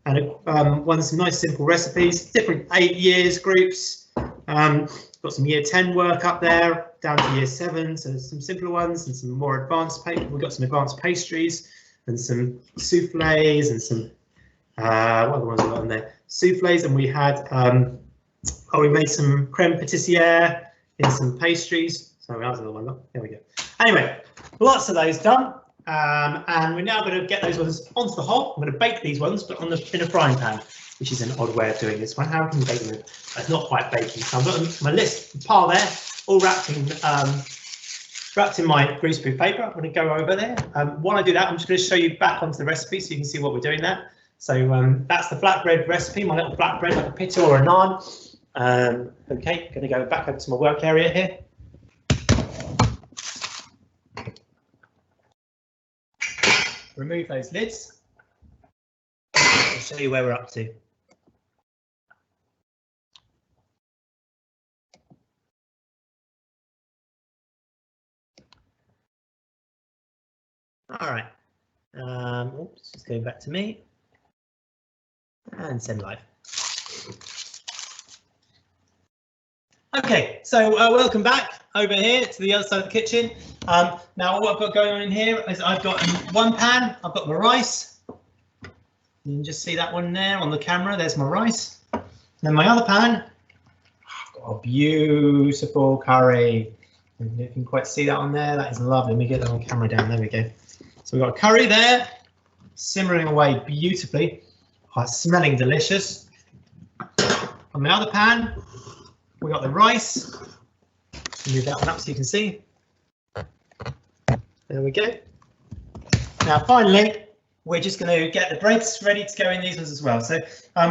and some nice simple recipes, different 8 years groups. Got some year 10 work up there down to year 7, so some simpler ones and some more advanced. We've got some advanced pastries and some souffles and some what other ones we got on there? Souffles, and we had we made some creme patissiere in some pastries. So that was another one. Look, there we go. Anyway, lots of those done, and we're now going to get those ones onto the hob. I'm going to bake these ones, but in a frying pan, which is an odd way of doing this one. How can you bake them? It's not quite baking. So I've got my pile there, all wrapped in my greaseproof paper. I'm going to go over there. While I do that, I'm just going to show you back onto the recipe so you can see what we're doing there. So that's the flatbread recipe, my little flatbread like a pitta or a naan. Okay, going to go back over to my work area here. Remove those lids. I'll show you where we're up to. All right. Oops, just going back to me. And send live. Okay, so welcome back over here to the other side of the kitchen. Now what I've got going on in here is I've got one pan, I've got my rice. You can just see that one there on the camera, there's my rice. And then my other pan, I've got a beautiful curry. And you can quite see that on there, that is lovely. Let me get that on camera down, there we go. So we've got a curry there, simmering away beautifully. Oh, it's smelling delicious. On my other pan, we got the rice. Move that one up so you can see. There we go. Now finally, we're just going to get the breads ready to go in these ones as well. So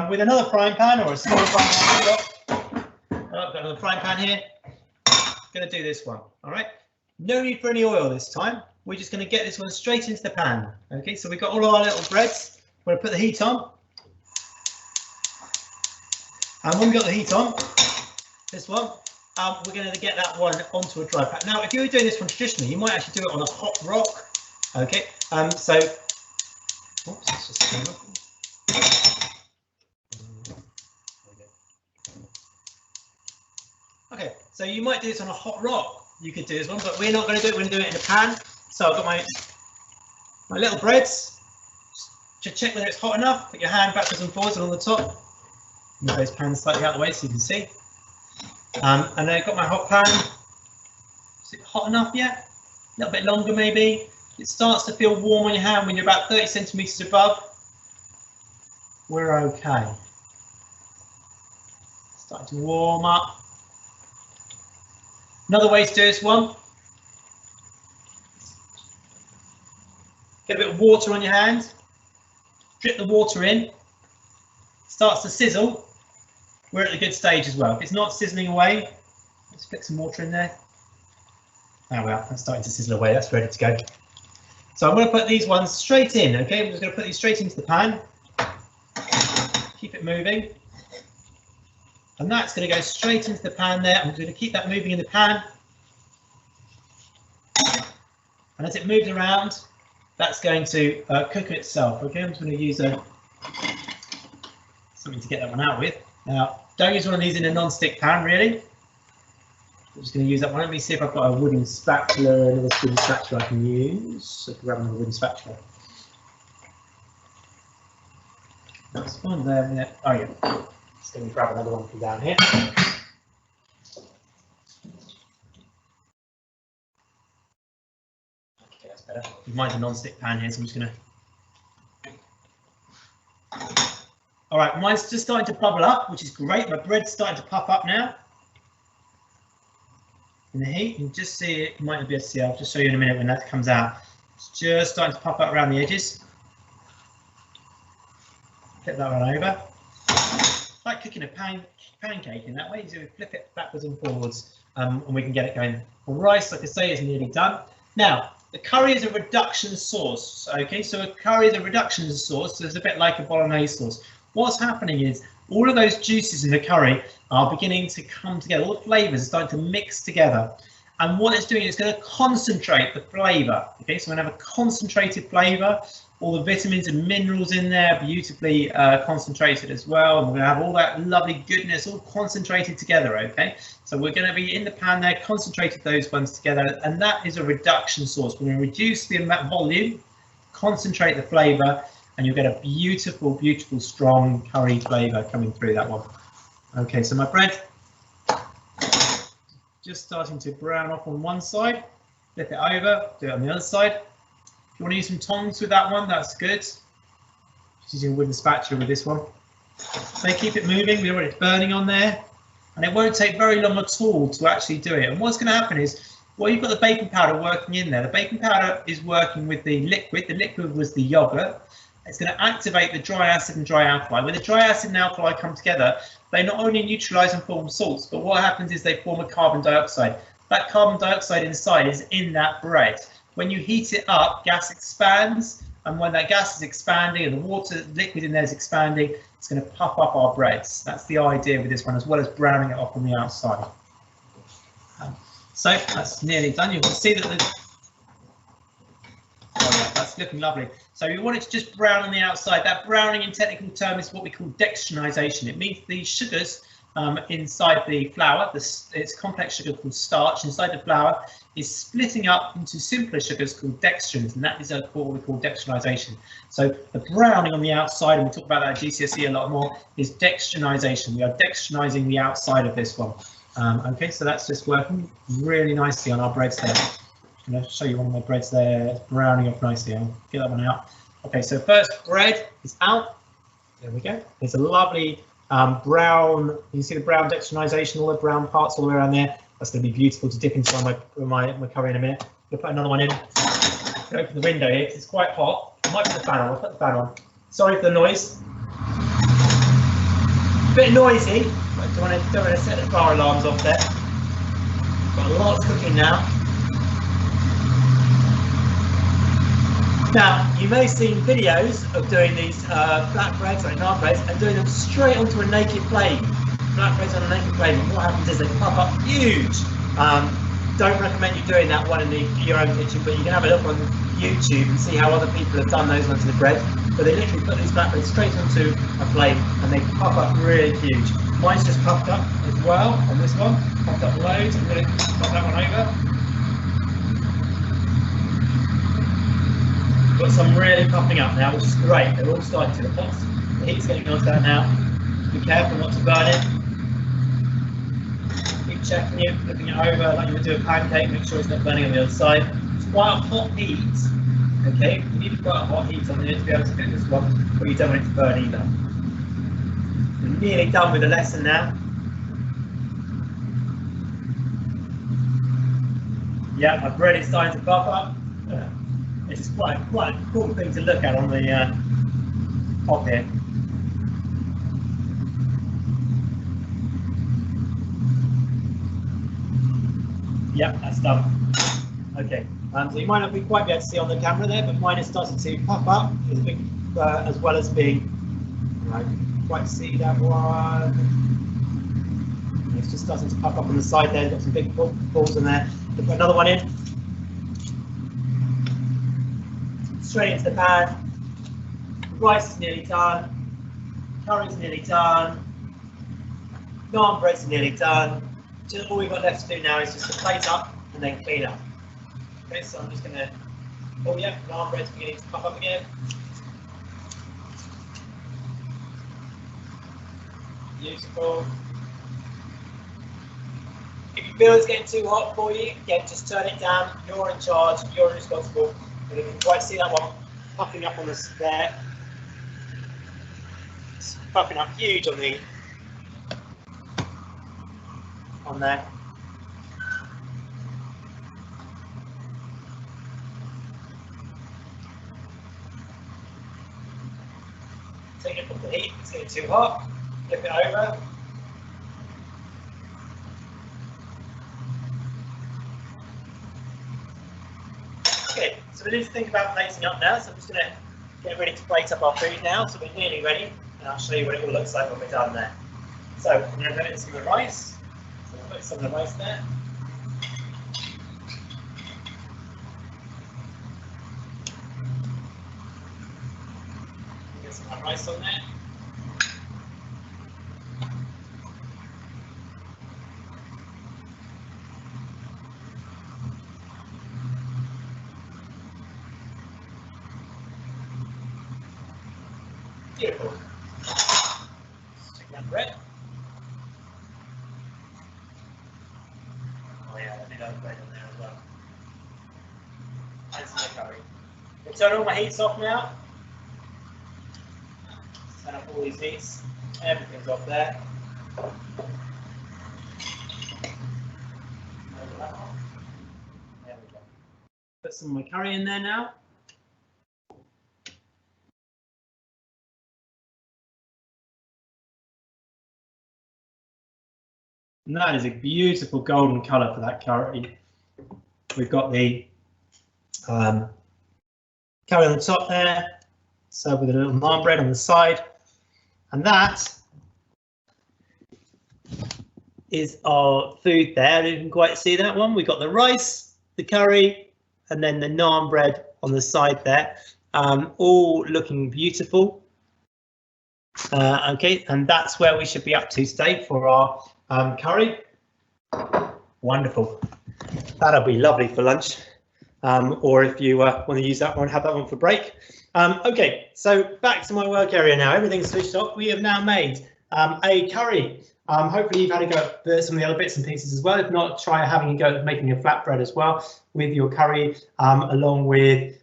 with another frying pan or a small frying pan, I've got another frying pan here. Going to do this one. All right. No need for any oil this time. We're just going to get this one straight into the pan. Okay. So we've got all our little breads. We're going to put the heat on. And when we've got the heat on, this one, we're going to get that one onto a dry pan. Now, if you were doing this one traditionally, you might actually do it on a hot rock. Okay, oops, let's just So you might do this on a hot rock. You could do this one, but we're not going to do it. We're going to do it in a pan. So I've got my little breads. Just check whether it's hot enough. Put your hand backwards and forwards and on the top. Move those pans slightly out of the way so you can see. And then I've got my hot pan. Is it hot enough yet? A little bit longer maybe. It starts to feel warm on your hand when you're about 30 centimeters above. We're okay. Starting to warm up. Another way to do this one. Get a bit of water on your hand. Drip the water in. Starts to sizzle. We're at a good stage as well. If it's not sizzling away, let's flick some water in there. Oh well, that's starting to sizzle away. That's ready to go. So I'm going to put these ones straight in. Okay, I'm just going to put these straight into the pan. Keep it moving. And that's going to go straight into the pan there. I'm going to keep that moving in the pan. And as it moves around, that's going to cook itself. Okay, I'm just going to use something to get that one out with. Now, don't use one of these in a non-stick pan, really. I'm just going to use that one. Let me see if I've got a wooden spatula, another wooden spatula I can use. So grab another wooden spatula. That's one there. Oh yeah. Just going to grab another one from down here. Okay, that's better. Mine's a non-stick pan here, so I'm just going to. All right, mine's just starting to bubble up, which is great. My bread's starting to puff up now. In the heat, you can just see it. You might not be able to see it. I'll just show you in a minute when that comes out. It's just starting to puff up around the edges. Flip that one over. It's like cooking a pancake in that way. So we flip it backwards and forwards, and we can get it going. The rice, like I say, is nearly done. Now, the curry is a reduction sauce. Okay, so a curry is a reduction sauce. So it's a bit like a bolognese sauce. What's happening is all of those juices in the curry are beginning to come together. All the flavours are starting to mix together. And what it's doing is going to concentrate the flavour. Okay, so we're going to have a concentrated flavour. All the vitamins and minerals in there beautifully concentrated as well. And we're going to have all that lovely goodness all concentrated together. Okay, so we're going to be in the pan there, concentrated those ones together. And that is a reduction sauce. We're going to reduce the volume, concentrate the flavour, and you'll get a beautiful, beautiful, strong curry flavour coming through that one. Okay, so my bread just starting to brown off on one side. Flip it over, do it on the other side. If you want to use some tongs with that one, that's good. Just using a wooden spatula with this one. So keep it moving. We're already burning on there, and it won't take very long at all to actually do it. And what's going to happen is, well, you've got the baking powder working in there. The baking powder is working with the liquid. The liquid was the yogurt. It's going to activate the dry acid and dry alkali. When the dry acid and alkali come together, they not only neutralize and form salts, but what happens is they form a carbon dioxide. That carbon dioxide inside is in that bread. When you heat it up, gas expands, and when that gas is expanding and the water liquid in there is expanding, it's going to puff up our breads. That's the idea with this one, as well as browning it off on the outside. So that's nearly done. You can see that that's looking lovely. So you want it to just brown on the outside. That browning in technical terms is what we call dextrinization. It means the sugars inside the flour, it's complex sugar called starch inside the flour, is splitting up into simpler sugars called dextrins, and that is what we call dextrinization. So the browning on the outside, and we'll talk about that at GCSE a lot more, is dextrinization. We are dextrinizing the outside of this one. Okay, so that's just working really nicely on our breads there. I'm going to show you one of my breads there. It's browning up nicely. I'll get that one out. Okay, so first bread is out. There we go. There's a lovely brown. You can see the brown dextrinization, all the brown parts all the way around there. That's going to be beautiful to dip into my curry in a minute. We'll put another one in. Open the window here because it's quite hot. I might put the fan on. I'll put the fan on. Sorry for the noise. A bit noisy. Don't want to set the fire alarms off there. Got a lot of cooking now. Now, you may have seen videos of doing these flatbreads, like naan breads, and doing them straight onto a naked flame. Flatbreads on a naked flame, and what happens is they puff up huge. don't recommend you doing that one in your own kitchen, but you can have a look on YouTube and see how other people have done those ones with bread. But they literally put these flatbreads straight onto a plate and they puff up really huge. Mine's just puffed up as well on this one, puffed up loads. I'm going to pop that one over. Got some really puffing up now, which is great. They're all starting to. The heat's getting onto that now. Be careful not to burn it. Keep checking it, flipping it over like you would do a pancake. Make sure it's not burning on the other side. It's quite a hot heat. Okay, you need quite a hot heat on it to be able to cook this one, but you don't want it to burn either. We're nearly done with the lesson now. Yeah, my bread is starting to puff up. It's just quite a cool thing to look at on the top here. Yep, that's done. Okay, so you might not quite be able to see on the camera there, but mine is starting to pop up as well as being. I can quite see that one. It's just starting to pop up on the side there. Got some big balls in there. We'll put another one in. Straight into the pan. Rice is nearly done. Curry's nearly done. Naan bread's nearly done. Just all we've got left to do now is just to plate up and then clean up. Okay, so I'm just going to. Oh yeah, naan bread's beginning to pop up again. Beautiful. If you feel it's getting too hot for you, again, just turn it down. You're in charge. You're responsible. And you can quite see that one puffing up on this there. It's puffing up huge on there. Take it off the heat. It's getting too hot. Flip it over. Okay, so we need to think about plating up now, so I'm just going to get ready to plate up our food now, so we're nearly ready, and I'll show you what it all looks like when we're done there. So I'm going to put in some of the rice, so I'll put some of the rice there. Get some of that rice on there. Beautiful. Check that bread. Oh yeah, I think I have bread on there as well. And some curry. We'll turn all my heats off now. Turn up all these heats. Everything's off there. There we go. Put some of my curry in there now. And that is a beautiful golden colour for that curry. We've got the curry on the top there, served with a little naan bread on the side. And that is our food there. You can quite see that one. We've got the rice, the curry, and then the naan bread on the side there. All looking beautiful. Okay, and that's where we should be up to today for our curry. Wonderful. That'll be lovely for lunch, or if you want to use that one, have that one for break. Okay, so back to my work area now. Everything's switched off. We have now made a curry. Hopefully you've had a go at some of the other bits and pieces as well. If not, try having a go at making a flatbread as well with your curry, along with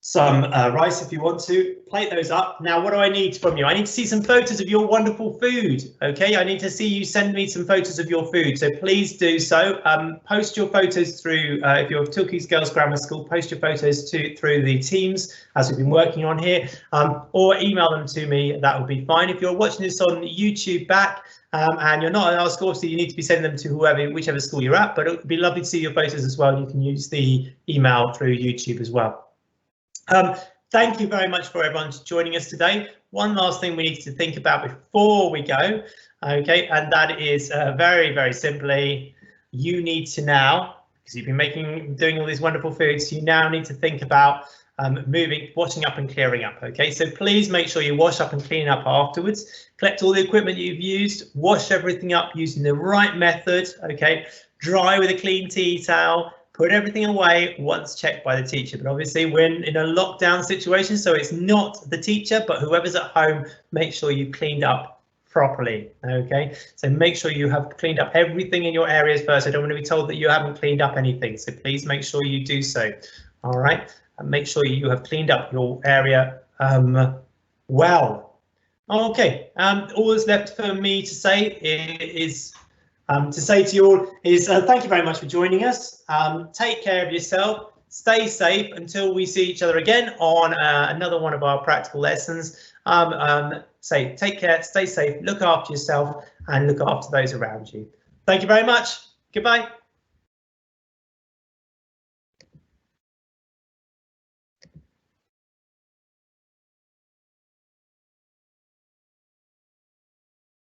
some rice if you want to. Plate those up. Now, what do I need from you? I need to see some photos of your wonderful food. Okay, I need to see you send me some photos of your food. So please do so. Post your photos through, if you're Tilkeys Girls Grammar School, post your photos through the Teams as we've been working on here, or email them to me. That would be fine. If you're watching this on YouTube back, and you're not at our school, so you need to be sending them to whichever school you're at, but it would be lovely to see your photos as well. You can use the email through YouTube as well. Thank you very much for everyone joining us today. One last thing we need to think about before we go, okay, and that is very, very simply, you need to now, because you've been doing all these wonderful foods, you now need to think about washing up and clearing up. Okay, so please make sure you wash up and clean up afterwards. Collect all the equipment you've used, wash everything up using the right method. Okay, dry with a clean tea towel. Put everything away once checked by the teacher. But obviously we're in a lockdown situation, so it's not the teacher, but whoever's at home, make sure you cleaned up properly. Okay, so make sure you have cleaned up everything in your areas first. I don't want to be told that you haven't cleaned up anything, so please make sure you do so. All right, and make sure you have cleaned up your area well. Okay, all that's left for me to say is to you all is thank you very much for joining us. Take care of yourself, stay safe until we see each other again on another one of our practical lessons. Take care, stay safe, look after yourself and look after those around you. Thank you very much. Goodbye.